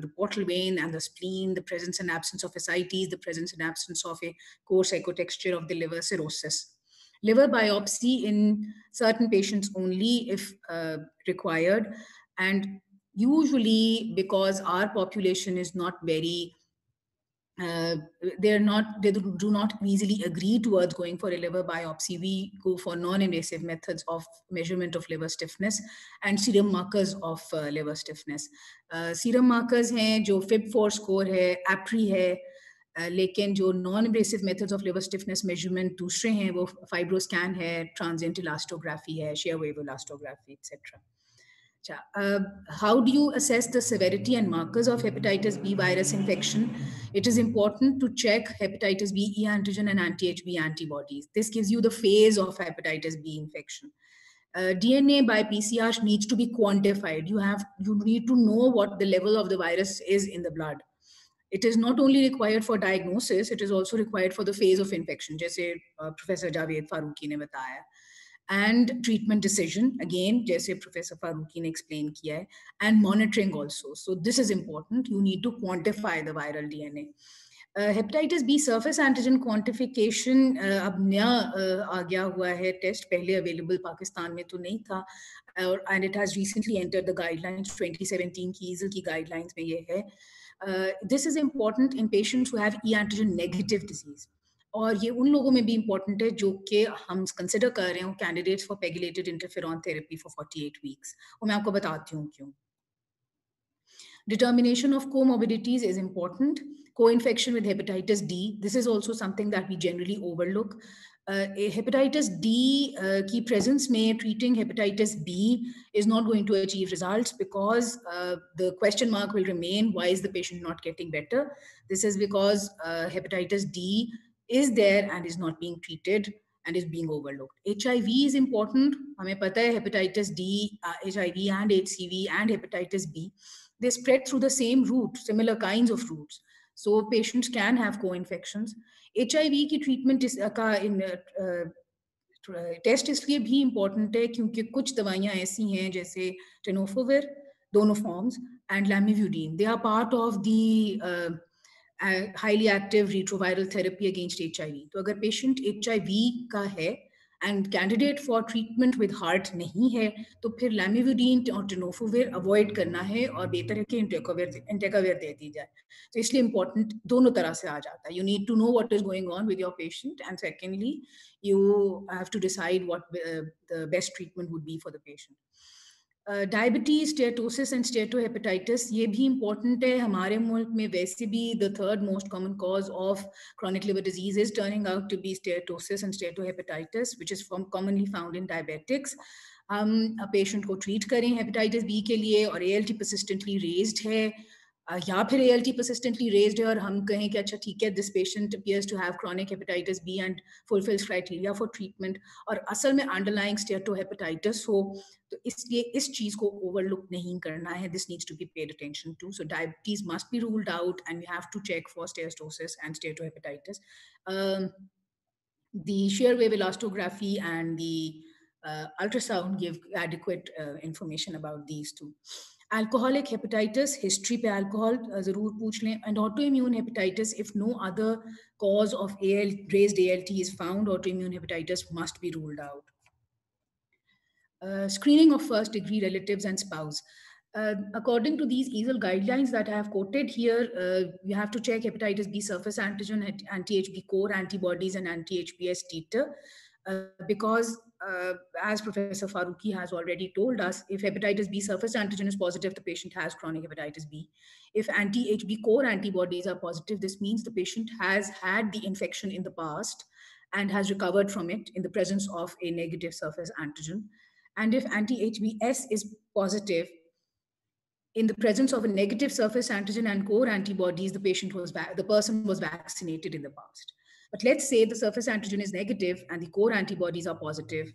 Speaker 6: the portal vein and the spleen, the presence and absence of ascites, the presence and absence of a coarse ecotexture of the liver, cirrhosis. Liver biopsy in certain patients only if required, and usually because our population is not very they do not easily agree towards going for a liver biopsy. We go for non-invasive methods of measurement of liver stiffness and serum markers of liver stiffness. Serum markers हैं जो FIB-4 score है, APRI है, लेकिन जो non-invasive methods of liver stiffness measurement दूसरे हैं वो fibroscan है, transient elastography है, shear wave elastography, etc. How do you assess the severity and markers of hepatitis B virus infection? It is important to check hepatitis B E antigen and anti-HB antibodies. This gives you the phase of hepatitis B infection. DNA by PCR needs to be quantified. You need to know what the level of the virus is in the blood. It is not only required for diagnosis, it is also required for the phase of infection, जैसे Professor Javed Farooqi ने बताया. And treatment decision, again, जैसे Professor Farooqi ने explain किया है, and monitoring also. So this is important. You need to quantify the viral DNA. Hepatitis B surface antigen quantification अब नया आ गया हुआ है टेस्ट, पहले अवेलेबल पाकिस्तान में तो नहीं था, and it has recently entered the guidelines. 2017 की EASL की guidelines में ये है. This is important in patients who have E antigen negative disease. और ये उन लोगों में भी इम्पोर्टेंट है जो कि हम कंसिडर कर रहे हो candidates for pegylated interferon therapy for 48 weeks. और मैं आपको बताती हूँ क्यों. Determination of comorbidities is important. Co-infection with hepatitis D. This is also something that we generally overlook. Hepatitis D की presence में treating hepatitis B is not going to achieve results because the question mark will remain, why is the patient not getting better? This is because hepatitis D is there and is not being treated and is being overlooked. HIV is important. हमें पता है hepatitis D, HIV and HCV and hepatitis B, they spread through the same route, similar kinds of routes. So patients can have co-infections. HIV की treatment का test इसलिए भी important है क्योंकि कुछ दवाइयाँ ऐसी हैं जैसे tenofovir, दोनों forms, and lamivudine. They are part of the highly active retroviral therapy against HIV. तो अगर patient HIV का है and candidate for treatment with heart नहीं है तो फिर lamivudine और tenofovir avoid करना है और बेहतर है कि entecavir दे दी जाए. तो इसलिए important दोनों तरह से आ जाता है. You need to know what is going on with your patient, and secondly you have to decide what the best treatment would be for the patient. Diabetes, steatosis and steatohepatitis, ये भी important है. हमारे मुल्क में वैसे भी the third most common cause of chronic liver disease is turning out to be steatosis and steatohepatitis, which is commonly found in diabetics. हम patient को treat करें hepatitis B के लिए और ALT persistently raised है या फिर ALT persistently raised है और हम कहें कि अच्छा ठीक है, this patient appears to have chronic hepatitis B and fulfills criteria for treatment, और असल में underlying steatohepatitis हो, तो इसलिए इस चीज को overlook नहीं करना है. This needs to be paid attention to. So diabetes must be ruled out and we have to check for steatosis and steatohepatitis. The shear wave elastography and the ultrasound give adequate information about these two. Alcoholic hepatitis, history पे alcohol ज़रूर पूछ लें, and autoimmune hepatitis, if no other cause of raised ALT is found, autoimmune hepatitis must be ruled out. Screening of first degree relatives and spouse. According to these EASL guidelines that I have quoted here, you have to check hepatitis B surface antigen, anti-HB core antibodies and anti-HBs titer. Because as Professor Farooqi has already told us, if hepatitis B surface antigen is positive, the patient has chronic hepatitis B. If anti-HB core antibodies are positive, this means the patient has had the infection in the past and has recovered from it in the presence of a negative surface antigen. And if anti-HBs is positive, in the presence of a negative surface antigen and core antibodies, the person was vaccinated in the past. But let's say the surface antigen is negative and the core antibodies are positive,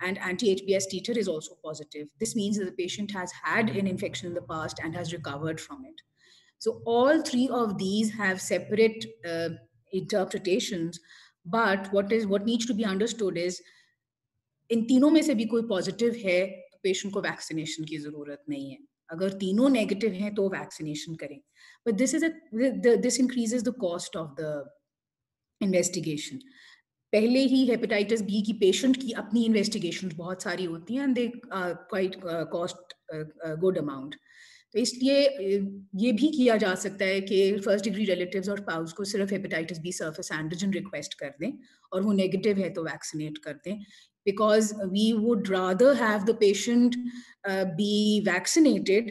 Speaker 6: and anti-HBs titer is also positive. This means that the patient has had an infection in the past and has recovered from it. So all three of these have separate interpretations, but what needs to be understood is इन तीनों में से भी कोई positive है तो patient को vaccination की जरूरत नहीं है. अगर तीनों नेगेटिव हैं तो वैक्सीनेशन करें. But this increases the cost of the investigation. पहले ही हेपेटाइटिस बी की पेशेंट की अपनी इन्वेस्टिगेशन बहुत सारी होती हैं and they quite cost good amount. तो इसलिए ये भी किया जा सकता है कि फर्स्ट डिग्री रिलेटिव्स और स्पाउस को सिर्फ hepatitis B surface antigen request कर दें और वो नेगेटिव है तो वैक्सीनेट कर दें, because we would rather have the patient be vaccinated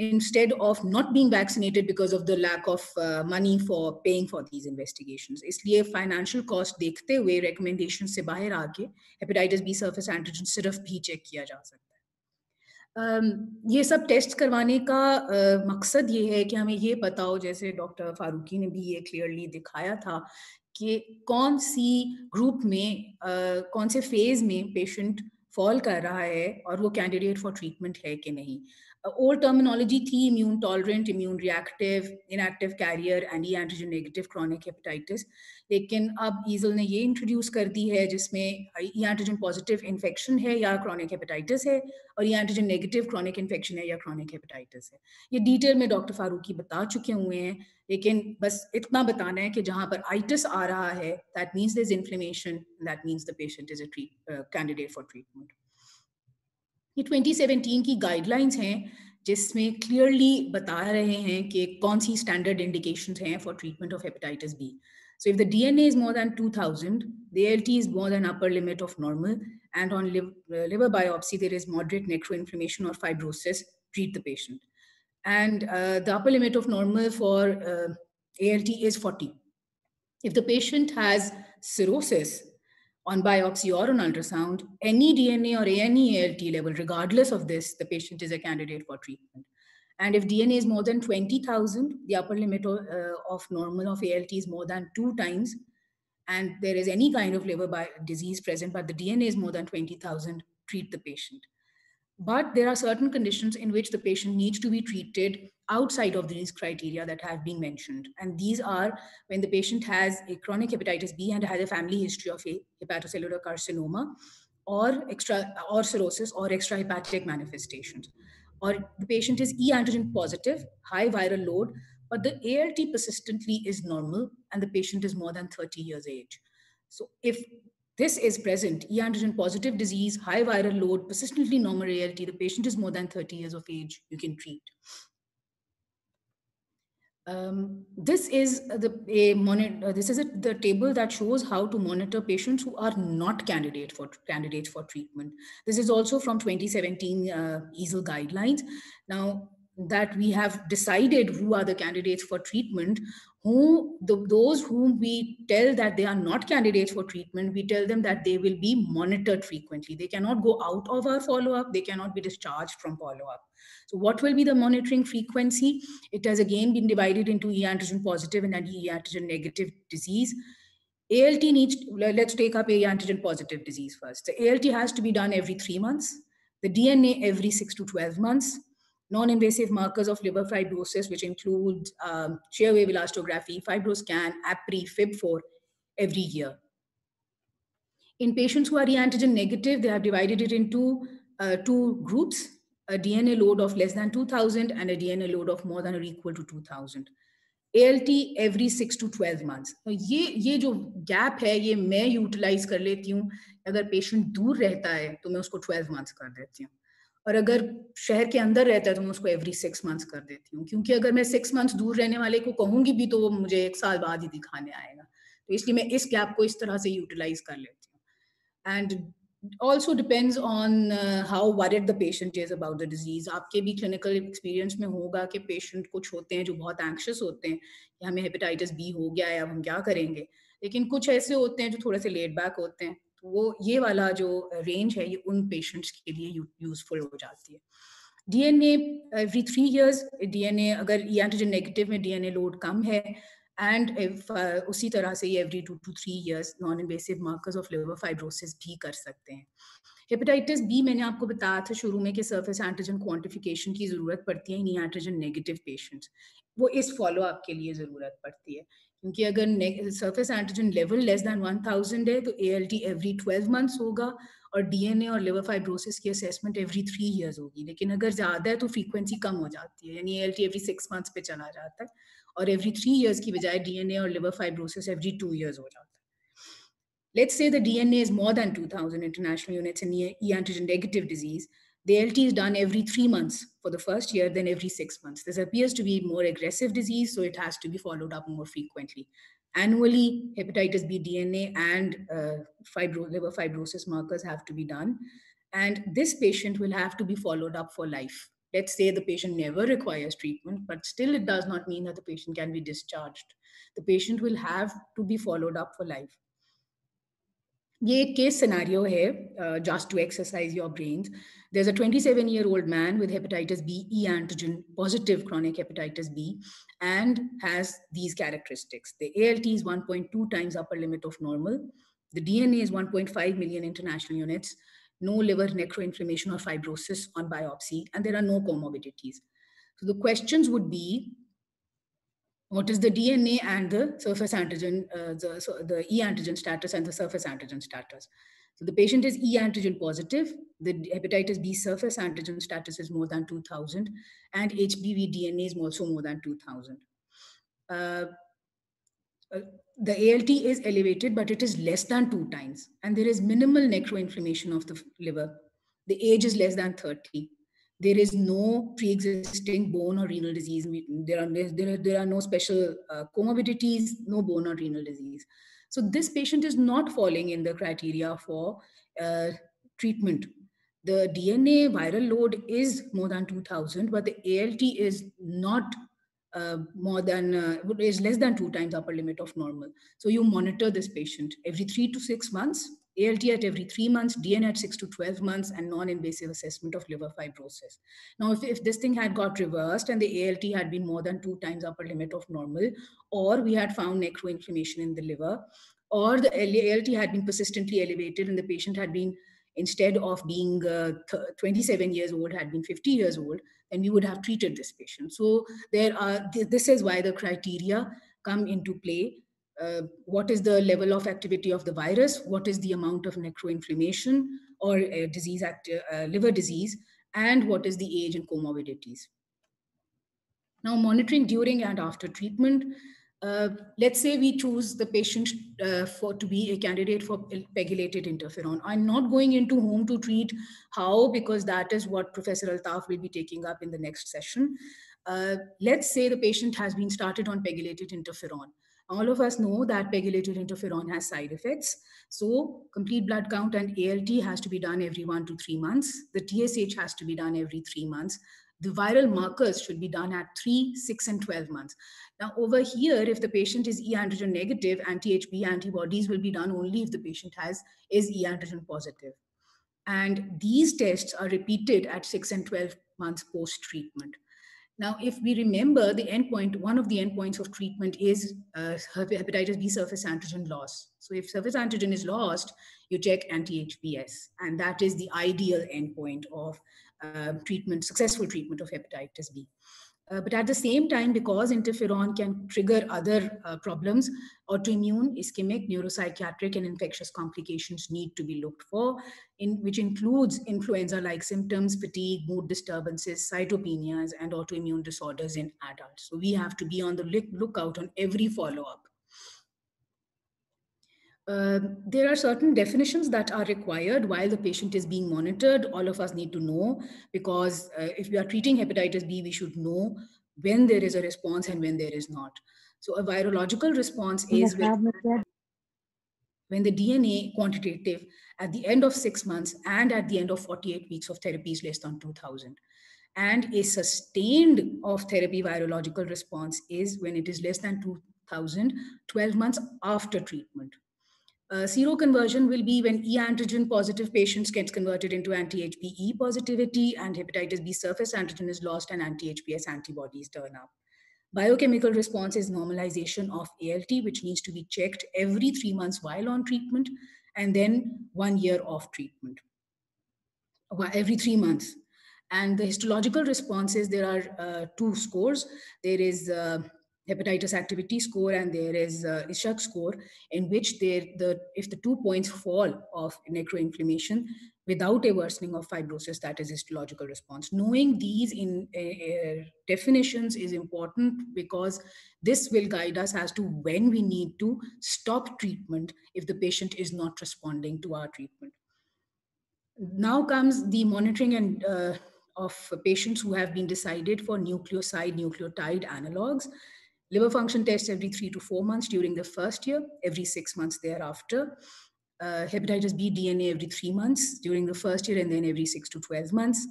Speaker 6: instead of not being vaccinated because of the lack of money for paying for these investigations. इसलिए financial cost देखते हुए recommendation से बाहर आके hepatitis B surface antigen सिर्फ भी check किया जा सकता है. ये सब टेस्ट करवाने का मकसद ये है कि हमें ये पता हो, जैसे डॉक्टर फारूकी ने भी ये क्लियरली दिखाया था कि कौन सी ग्रुप में कौन से फेज में पेशेंट फॉल कर रहा है और वो कैंडिडेट फॉर ट्रीटमेंट है कि नहीं. ओल्ड टर्मिनोलॉजी थी immune tolerant, immune reactive, inactive carrier and E antigen negative chronic hepatitis. लेकिन अब ईजल ने ये इंट्रोड्यूस कर दी है जिसमें ई एंटीजन पॉजिटिव इन्फेक्शन है या क्रॉनिक हेपेटाइटिस है और ई एंटीजन नेगेटिव क्रॉनिक इन्फेक्शन है या क्रॉनिक हेपेटाइटिस है. ये डिटेल में डॉक्टर फारूकी बता चुके हुए हैं, लेकिन बस इतना बताना है कि जहां पर आइटिस आ रहा है that means there is inflammation, that means the patient is a candidate for treatment. ये 2017 की गाइडलाइंस हैं जिसमें क्लियरली बता रहे हैं कि कौन सी स्टैंडर्ड इंडिकेशंस हैं for treatment of hepatitis B. So if the DNA is more than 2000, the ALT is more than upper limit of normal, and on liver biopsy there is moderate necroinflammation or fibrosis, treat the patient. And the upper limit of normal for ALT is 40. If the patient has cirrhosis on biopsy or on ultrasound, any DNA or any ALT level, regardless of this, the patient is a candidate for treatment. And if DNA is more than 20,000, the upper limit of normal of ALT is more than 2 times, and there is any kind of liver disease present, but the DNA is more than 20,000, treat the patient. But there are certain conditions in which the patient needs to be treated outside of these criteria that have been mentioned. And these are when the patient has a chronic hepatitis B and has a family history of a hepatocellular carcinoma or cirrhosis or extrahepatic manifestations. Or the patient is E antigen positive, high viral load, but the ALT persistently is normal and the patient is more than 30 years age. So if this is present, E antigen positive disease, high viral load, persistently normal ALT, the patient is more than 30 years of age, you can treat. This is the table that shows how to monitor patients who are not candidates for treatment. This is also from 2017 EASL guidelines. Now that we have decided who are the candidates for treatment, those whom we tell that they are not candidates for treatment, we tell them that they will be monitored frequently. They cannot go out of our follow-up. They cannot be discharged from follow-up. So what will be the monitoring frequency? It has again been divided into E antigen positive and E antigen negative disease. ALT needs, let's take up E antigen positive disease first. The ALT has to be done every 3 months. The DNA every 6 to 12 months. Non-invasive markers of liver fibrosis, which include shear wave elastography, FibroScan, APRI, FIB4 every year. In patients who are E antigen negative, they have divided it into 2 groups. A DNA load of less than 2000 and a DNA load of more than or equal to 2000. ALT every 6 to 12 months. तो ये जो gap है ये मैं utilise कर लेती हूँ. अगर पेशेंट दूर रहता है तो मैं उसको 12 मंथ्स कर देती हूँ, और अगर शहर के अंदर रहता है तो मैं उसको एवरी 6 मंथ्स कर देती हूँ, क्योंकि अगर मैं 6 मंथ्स दूर रहने वाले को कहूँगी भी तो वो मुझे 1 साल बाद ही दिखाने आएगा. तो इसलिए मैं इस गैप को इस तरह से यूटिलाइज कर लेती हूँ. And also depends on how worried the patient is about the disease. आपके भी clinical experience में होगा कि patient कुछ होते हैं जो बहुत anxious होते हैं कि हमें hepatitis B हो गया है, अब हम क्या करेंगे. लेकिन कुछ ऐसे होते हैं जो थोड़े से laid back होते हैं, वो ये वाला जो रेंज है ये उन पेशेंट्स के लिए यूजफुल हो जाती है. DNA every 3 years, DNA अगर E antigen नेगेटिव में DNA लोड कम है, एंड उसी तरह से every 2 to 3 years non invasive markers of liver fibrosis भी कर सकते हैं. हेपेटाइटिस बी मैंने आपको बताया था शुरू में कि सरफेस एंटीजन क्वांटिफिकेशन की जरूरत पड़ती है इन E antigen नेगेटिव पेशेंट्स. वो इस फॉलो अप के लिए जरूरत पड़ती है, क्योंकि अगर surface antigen level less than 1000 है तो ALT एवरी 12 मंथ्स होगा और DNA और लिवर फाइब्रोसिस की असेसमेंट एवरी 3 इयर्स होगी. लेकिन अगर ज़्यादा है तो फ्रीक्वेंसी कम हो जाती है, यानी ALT एवरी 6 मंथ्स पे चला जाता है और एवरी 3 इयर्स की बजाय DNA और लिवर फाइब्रोसिस एवरी 2 इयर्स हो जाता है. Let's say the DNA is more than 2000 international units in E antigen negative disease. The ALT is done every 3 months for the first year, then every 6 months. This appears to be more aggressive disease, so it has to be followed up more frequently. Annually, hepatitis B DNA and liver fibrosis markers have to be done. And this patient will have to be followed up for life. Let's say the patient never requires treatment, but still it does not mean that the patient can be discharged. The patient will have to be followed up for life. ये एक case scenario है, just to exercise your brains. There's a 27-year-old man with hepatitis B E antigen positive chronic hepatitis B and has these characteristics. The ALT is 1.2 times upper limit of normal. The DNA is 1.5 million international units. No liver necroinflammation or fibrosis on biopsy, and there are no comorbidities. So the questions would be, what is the DNA and the surface antigen, the E antigen status and the surface antigen status? So the patient is E antigen positive. The hepatitis B surface antigen status is more than 2000, and HBV DNA is also more than 2000. The ALT is elevated, but it is less than 2 times, and there is minimal necroinflammation of the liver. The age is less than 30. There is no pre-existing bone or renal disease. There are no special comorbidities, no bone or renal disease. So this patient is not falling in the criteria for treatment. The DNA viral load is more than 2000, but the ALT is not is less than 2 times upper limit of normal. So you monitor this patient every 3 to 6 months, ALT at every 3 months, DNA at 6 to 12 months, and non-invasive assessment of liver fibrosis. Now, if this thing had got reversed and the ALT had been more than 2 times upper limit of normal, or we had found necroinflammation in the liver, or the ALT had been persistently elevated and the patient had been, instead of being 27 years old, had been 50 years old, then we would have treated this patient. So this is why the criteria come into play. What is the level of activity of the virus? What is the amount of necroinflammation or liver disease? And what is the age and comorbidities? Now, monitoring during and after treatment. Let's say we choose the patient to be a candidate for pegylated interferon. I'm not going into whom to treat, how, because that is what Professor Altaf will be taking up in the next session. Let's say the patient has been started on pegylated interferon. All of us know that pegylated interferon has side effects. So complete blood count and ALT has to be done every 1 to 3 months. The TSH has to be done every 3 months. The viral markers should be done at 3, 6, and 12 months. Now, over here, if the patient is E antigen negative, anti-HB antibodies will be done only if the patient is E antigen positive. And these tests are repeated at 6 and 12 months post-treatment. Now, if we remember the endpoint, one of the endpoints of treatment is hepatitis B surface antigen loss. So if surface antigen is lost, you check anti-HBs, and that is the ideal endpoint of successful treatment of hepatitis B. But at the same time, because interferon can trigger other problems, autoimmune, ischemic, neuropsychiatric, and infectious complications need to be looked for, which includes influenza-like symptoms, fatigue, mood disturbances, cytopenias, and autoimmune disorders in adults. So we have to be on the lookout on every follow-up. There are certain definitions that are required while the patient is being monitored. All of us need to know, because if we are treating hepatitis B, we should know when there is a response and when there is not. So a virological response is when the DNA quantitative at the end of 6 months and at the end of 48 weeks of therapy is less than 2000. And a sustained of therapy virological response is when it is less than 2000, 12 months after treatment. Seroconversion will be when E antigen positive patients gets converted into anti-HBe positivity, and hepatitis B surface antigen is lost and anti-HBs antibodies turn up. Biochemical response is normalization of ALT, which needs to be checked every 3 months while on treatment, and then 1 year off treatment, every 3 months. And the histological responses, there are 2 scores. There is hepatitis activity score and there is Ishak score, in which if the 2 points fall of necroinflammation without a worsening of fibrosis, that is histological response. Knowing these definitions is important, because this will guide us as to when we need to stop treatment if the patient is not responding to our treatment. Now comes the monitoring and of patients who have been decided for nucleotide analogs. Liver function tests every 3 to 4 months during the first year, every 6 months thereafter. Hepatitis B DNA every 3 months during the first year, and then every 6 to 12 months.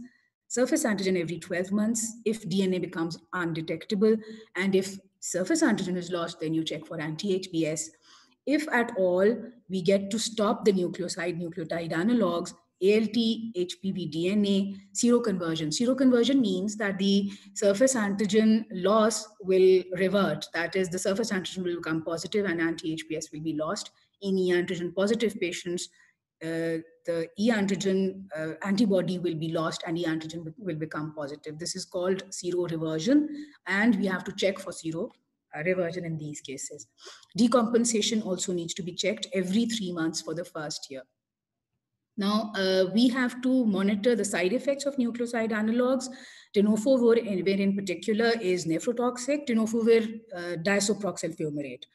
Speaker 6: Surface antigen every 12 months if DNA becomes undetectable, and if surface antigen is lost, then you check for anti-HBs. If at all we get to stop the nucleotide analogs, ALT, HBV DNA, seroconversion. Seroconversion means that the surface antigen loss will revert. That is, the surface antigen will become positive and anti-HBs will be lost. In E antigen positive patients, the E antigen antibody will be lost and E antigen will become positive. This is called seroreversion, and we have to check for seroreversion in these cases. Decompensation also needs to be checked every 3 months for the first year. Now, we have to monitor the side effects of nucleoside analogs. Tenofovir in particular is nephrotoxic, tenofovir disoproxyl fumarate.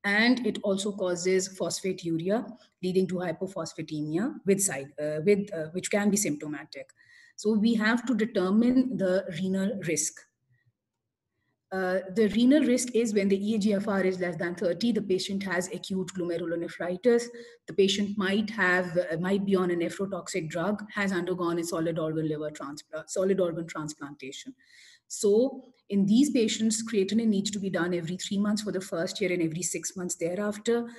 Speaker 6: And it also causes phosphaturia, leading to hypophosphatemia which can be symptomatic. So we have to determine the renal risk. The renal risk is when the eGFR is less than 30, the patient has acute glomerulonephritis, the patient might be on a nephrotoxic drug, has undergone a solid organ transplantation. So in these patients, creatinine needs to be done every 3 months for the first year and every 6 months thereafter.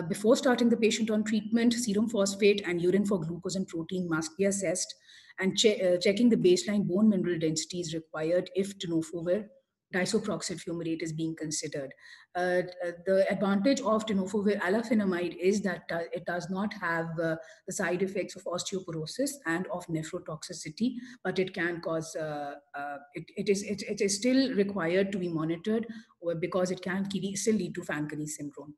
Speaker 6: Before starting the patient on treatment, serum phosphate and urine for glucose and protein must be assessed, and checking the baseline bone mineral density is required if tenofovir disoproxyl fumarate is being considered. The advantage of tenofovir alafenamide is that it does not have the side effects of osteoporosis and of nephrotoxicity, but it can cause, it is still required to be monitored because it can still lead to Fanconi syndrome.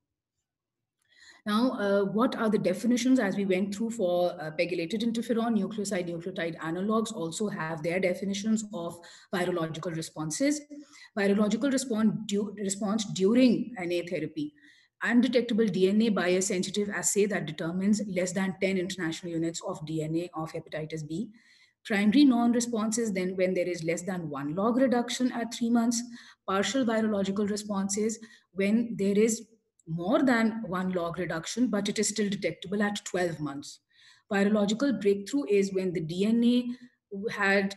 Speaker 6: Now, what are the definitions as we went through for pegylated interferon? Nucleotide analogs also have their definitions of virological responses. Virological response during NA therapy. Undetectable DNA by a sensitive assay that determines less than 10 international units of DNA of hepatitis B. Primary non-responses then when there is less than 1 log reduction at 3 months. Partial virological responses when there is more than 1 log reduction, but it is still detectable at 12 months. Virological breakthrough is when the DNA had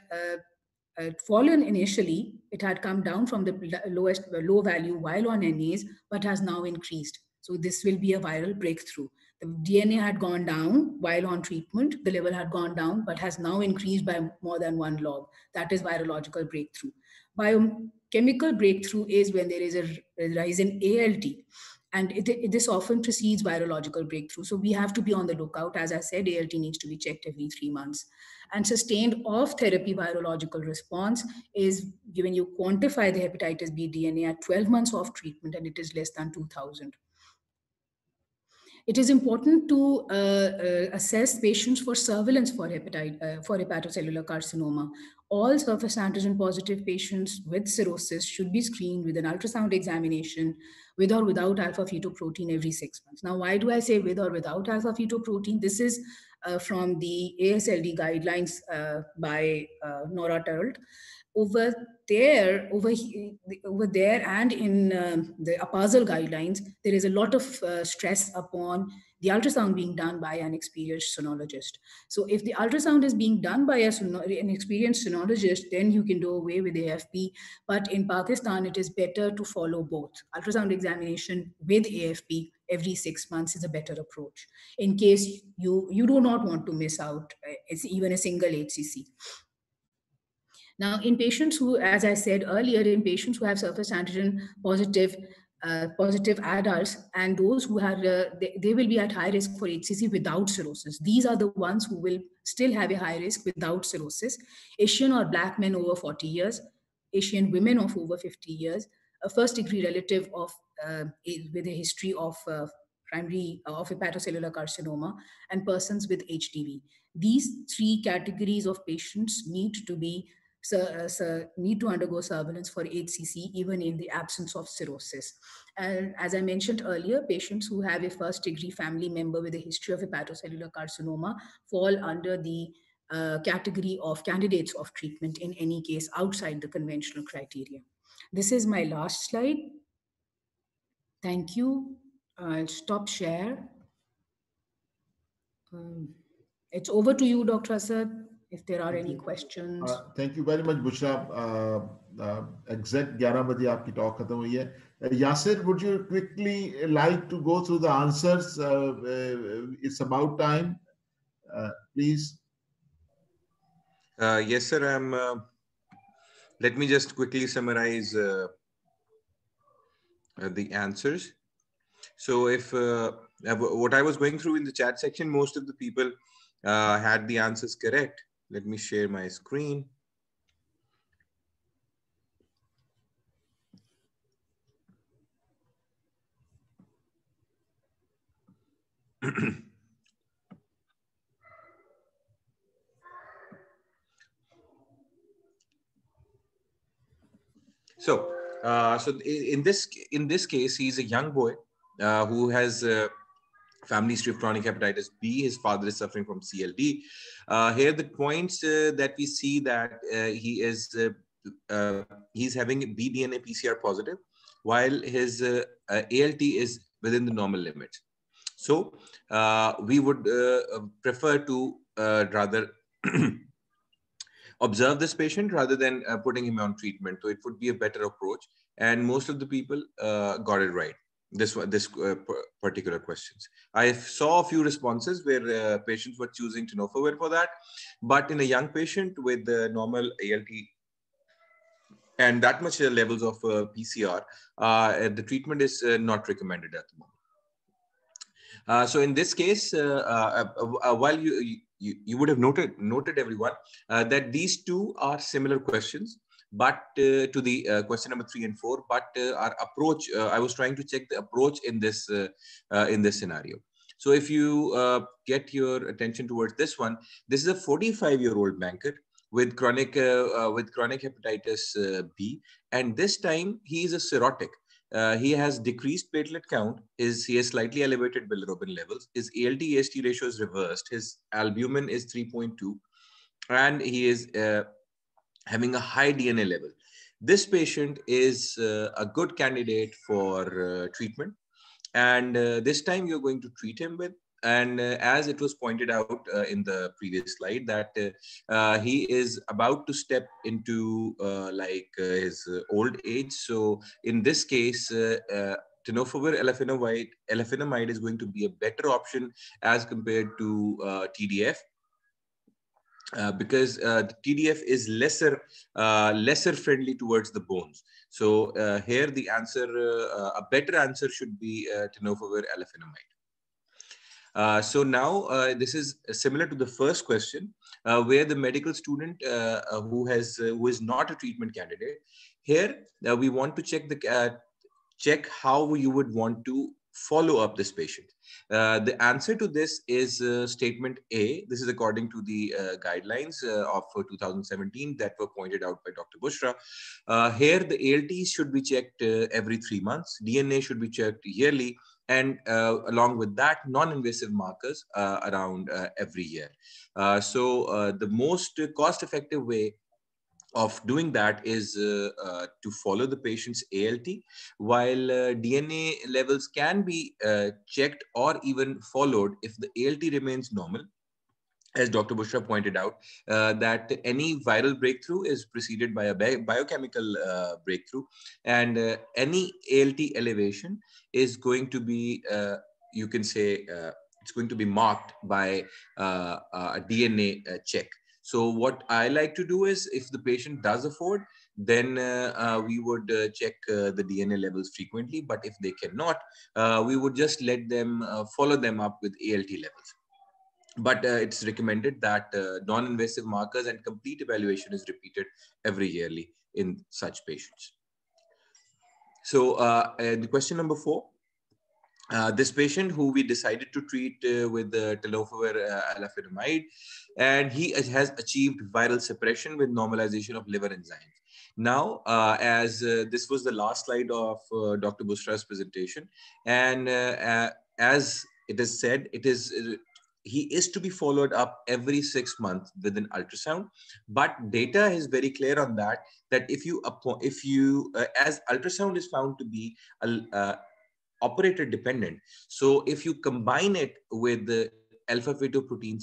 Speaker 6: fallen initially, it had come down from the low value while on NAs, but has now increased. So this will be a viral breakthrough. The DNA had gone down while on treatment, the level had gone down, but has now increased by more than 1 log. That is virological breakthrough. Biochemical breakthrough is when there is a rise in ALT. And this often precedes virological breakthrough. So we have to be on the lookout. As I said, ALT needs to be checked every 3 months. And sustained off-therapy virological response is when you quantify the hepatitis B DNA at 12 months off treatment and it is less than 2,000. It is important to assess patients for surveillance for hepatocellular carcinoma. All surface antigen positive patients with cirrhosis should be screened with an ultrasound examination with or without alpha-fetoprotein every 6 months. Now, why do I say with or without alpha-fetoprotein? This is from the ASLD guidelines by Nora Turlt. Over there and in the APASL guidelines, there is a lot of stress upon the ultrasound being done by an experienced sonologist. So if the ultrasound is being done by an experienced sonologist, then you can do away with AFP. But in Pakistan, it is better to follow both ultrasound examination with AFP every 6 months is a better approach in case you do not want to miss out even a single HCC. Now, in patients who, as I said earlier, in patients who have surface antigen positive adults and those who have, they will be at high risk for HCC without cirrhosis. These are the ones who will still have a high risk without cirrhosis. Asian or Black men over 40 years, Asian women of over 50 years, a first degree relative of with a history of primary of hepatocellular carcinoma, and persons with HDV. These three categories of patients need to undergo surveillance for HCC even in the absence of cirrhosis. And as I mentioned earlier, patients who have a first degree family member with a history of hepatocellular carcinoma fall under the category of candidates of treatment in any case outside the conventional criteria. This is my last slide. Thank you. I'll stop share. It's over to you, Dr. Asad, if there are any questions.
Speaker 1: Thank you very much, Bushra. Exact 11 baje aapki talk khatam hui hai. Yasir, would you quickly like to go through the answers? It's about time. Please.
Speaker 2: Yes, sir. Let me just quickly summarize the answers. So if what I was going through in the chat section, most of the people had the answers correct. Let me share my screen. So in this case, he's a young boy who has family history of chronic hepatitis B. His father is suffering from CLD. Here, the points that we see that he's having BDNA PCR positive, while his ALT is within the normal limits. So we would prefer to rather observe this patient rather than putting him on treatment. So it would be a better approach. And most of the people got it right. This particular questions. I saw a few responses where patients were choosing tenofovir for that, but in a young patient with normal ALT and that much levels of PCR, the treatment is not recommended at the moment. So in this case, while you would have noted everyone that these two are similar questions, but to the question number 3 and 4, but our approach, I was trying to check the approach in this scenario. So if you get your attention towards this one, this is a 45-year-old banker with chronic hepatitis B, and this time he is a cirrhotic. He has decreased platelet count. He has slightly elevated bilirubin levels. His ALT-AST ratio is reversed. His albumin is 3.2, and he is having a high DNA level. This patient is a good candidate for treatment, and this time you're going to treat him with. And as it was pointed out in the previous slide, that he is about to step into his old age. So in this case, tenofovir alafenamide is going to be a better option as compared to TDF. Because the TDF is lesser friendly towards the bones. So here the answer, a better answer should be tenofovir alafenamide. So now this is similar to the first question, where the medical student who is not a treatment candidate. Here we want to check how you would want to follow up this patient. The answer to this is statement A. This is according to the guidelines of 2017 that were pointed out by Dr. Bushra. Here the ALT should be checked every 3 months. DNA should be checked yearly, and along with that, non-invasive markers around every year. So the most cost-effective way of doing that is to follow the patient's ALT, while DNA levels can be checked or even followed if the ALT remains normal as Dr. Bushra pointed out, that any viral breakthrough is preceded by a biochemical breakthrough, and any ALT elevation is going to be, you can say, it's going to be marked by a DNA check. So what I like to do is, if the patient does afford, then we would check the DNA levels frequently. But if they cannot, we would just let them follow them up with ALT levels. But it's recommended that non-invasive markers and complete evaluation is repeated every yearly in such patients. So the question number 4, this patient who we decided to treat with tenofovir alafenamide, and he has achieved viral suppression with normalization of liver enzymes. Now, as this was the last slide of Dr. Bushra's presentation, and as it is said, it is he is to be followed up every 6 months with an ultrasound, but data is very clear on that. That if you as ultrasound is found to be operator dependent, so if you combine it with the alpha fetoprotein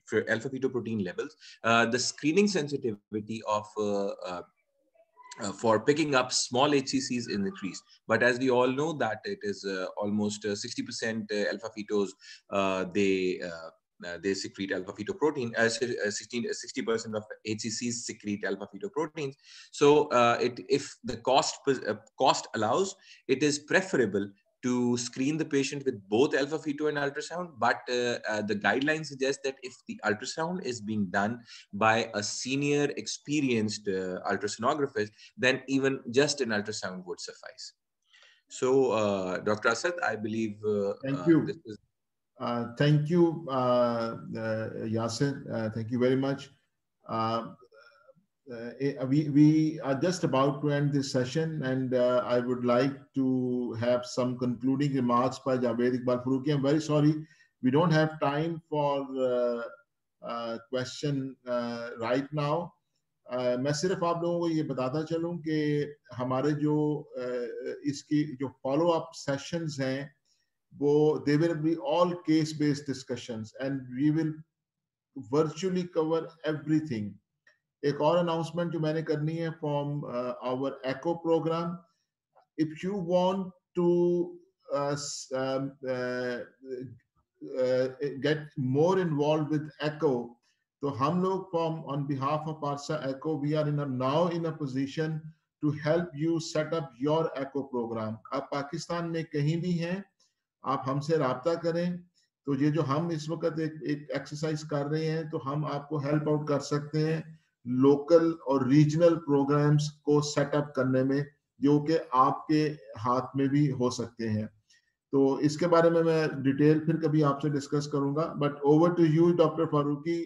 Speaker 2: for alpha fetoprotein levels, the screening sensitivity of for picking up small HCCs is increased. But as we all know that it is almost 60% alpha fetos, they secrete alpha fetoprotein. 60% of HCCs secrete alpha fetoproteins. So if the cost allows, it is preferable to screen the patient with both alpha feto and ultrasound, but the guidelines suggest that if the ultrasound is being done by a senior, experienced ultrasonographer, then even just an ultrasound would suffice. So, Dr. Asad, I believe
Speaker 1: thank you.
Speaker 2: This is
Speaker 1: thank you, Yasir. Thank you very much. We are just about to end this session, and I would like to have some concluding remarks by Javed Iqbal Farooqi. I'm very sorry, we don't have time for question right now. मैं सिर्फ आप लोगों को ये बताता चलूं कि हमारे जो इसकी जो फॉलो अप सेशंस हैं वो they will be all case based discussions and we will virtually cover everything. एक और अनाउंसमेंट जो मैंने करनी है from our ECHO program. If you want to get more involved with ECHO, तो हम लोग from on behalf of Parsa ECHO, we are now in a position to help you set up your ECHO program. आप पाकिस्तान में कहीं भी हैं, आप हमसे राब्ता करें, तो ये जो हम इस वक्त एक एक्सरसाइज कर रहे हैं, तो हम आपको हेल्प आउट कर सकते हैं लोकल और रीजनल प्रोग्राम्स को सेटअप करने में, जो कि आपके हाथ में भी हो सकते हैं. तो इसके बारे में मैं डिटेल फिर कभी आपसे डिस्कस करूंगा. But over to you doctor Farooqui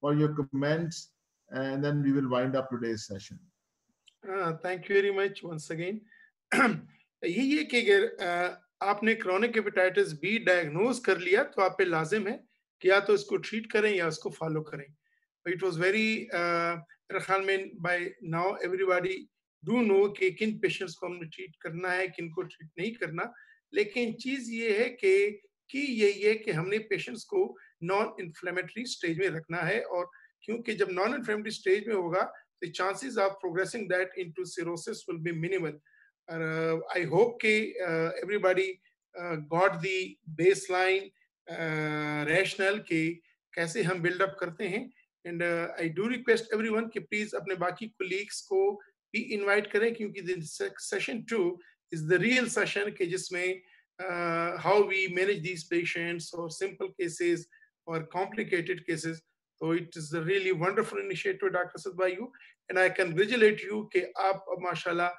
Speaker 1: for your comments and then we will wind up today's session.
Speaker 5: Thank you very much once again. यही है कि अगर आपने क्रोनिक हेपेटाइटिस बी डायग्नोज कर लिया तो आप पे लाजिम है कि या तो इसको ट्रीट करें या उसको फॉलो करें. इट वाज वेरी मेरे ख्याल में by now everybody do know कि किन पेशेंट्स को हमने ट्रीट करना है, किन को ट्रीट नहीं करना. लेकिन चीज ये है कि यही है कि हमने पेशेंट्स को नॉन इन्फ्लेमेटरी स्टेज में रखना है, और क्योंकि जब नॉन इन्फ्लेमेटरी स्टेज में होगा तो chances of progressing that into cirrhosis will be minimal. I hope everybody got the baseline rationale कि कैसे हम build up करते हैं, and I do request everyone कि please अपने बाकी colleagues को भी invite करें, क्योंकि session 2 is the real session कि जिसमें how we manage these patients or simple cases or complicated cases. So it is a really wonderful initiative, Dr. Asad by you, and I congratulate you कि आप माशाल्लाह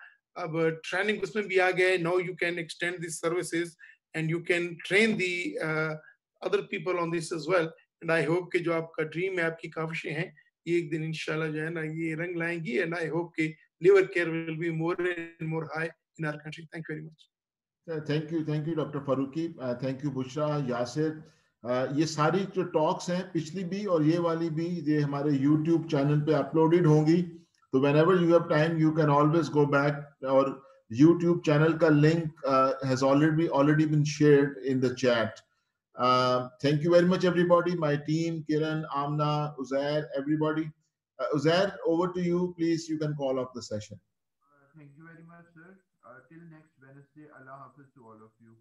Speaker 5: अब training उसमें भी आ गए. Now you can extend this services and you can train the other people on this as well. And I hope कि जो आपका ड्रीम है, आपकी काविशें हैं, ये एक दिन इंशाल्लाह जो है ना ये रंग लाएंगी. एंड आई होप कि liver care will be more and more high in our country. Thank you very much.
Speaker 1: Thank you doctor Farooqui. Thank you Bushra, Yasir. ये सारी जो टॉक्स हैं पिछली भी और ये वाली भी, ये हमारे YouTube चैनल पे अपलोडेड होंगी. So whenever you have time, you can always go back. Our YouTube channel का link has already been shared in the chat. Thank you very much, everybody. My team, Kiran, Amna, Uzair, everybody. Uzair, over to you. Please, you can call off the session.
Speaker 3: Thank you very much, sir. Till next Wednesday, Allah Hafiz to all of you.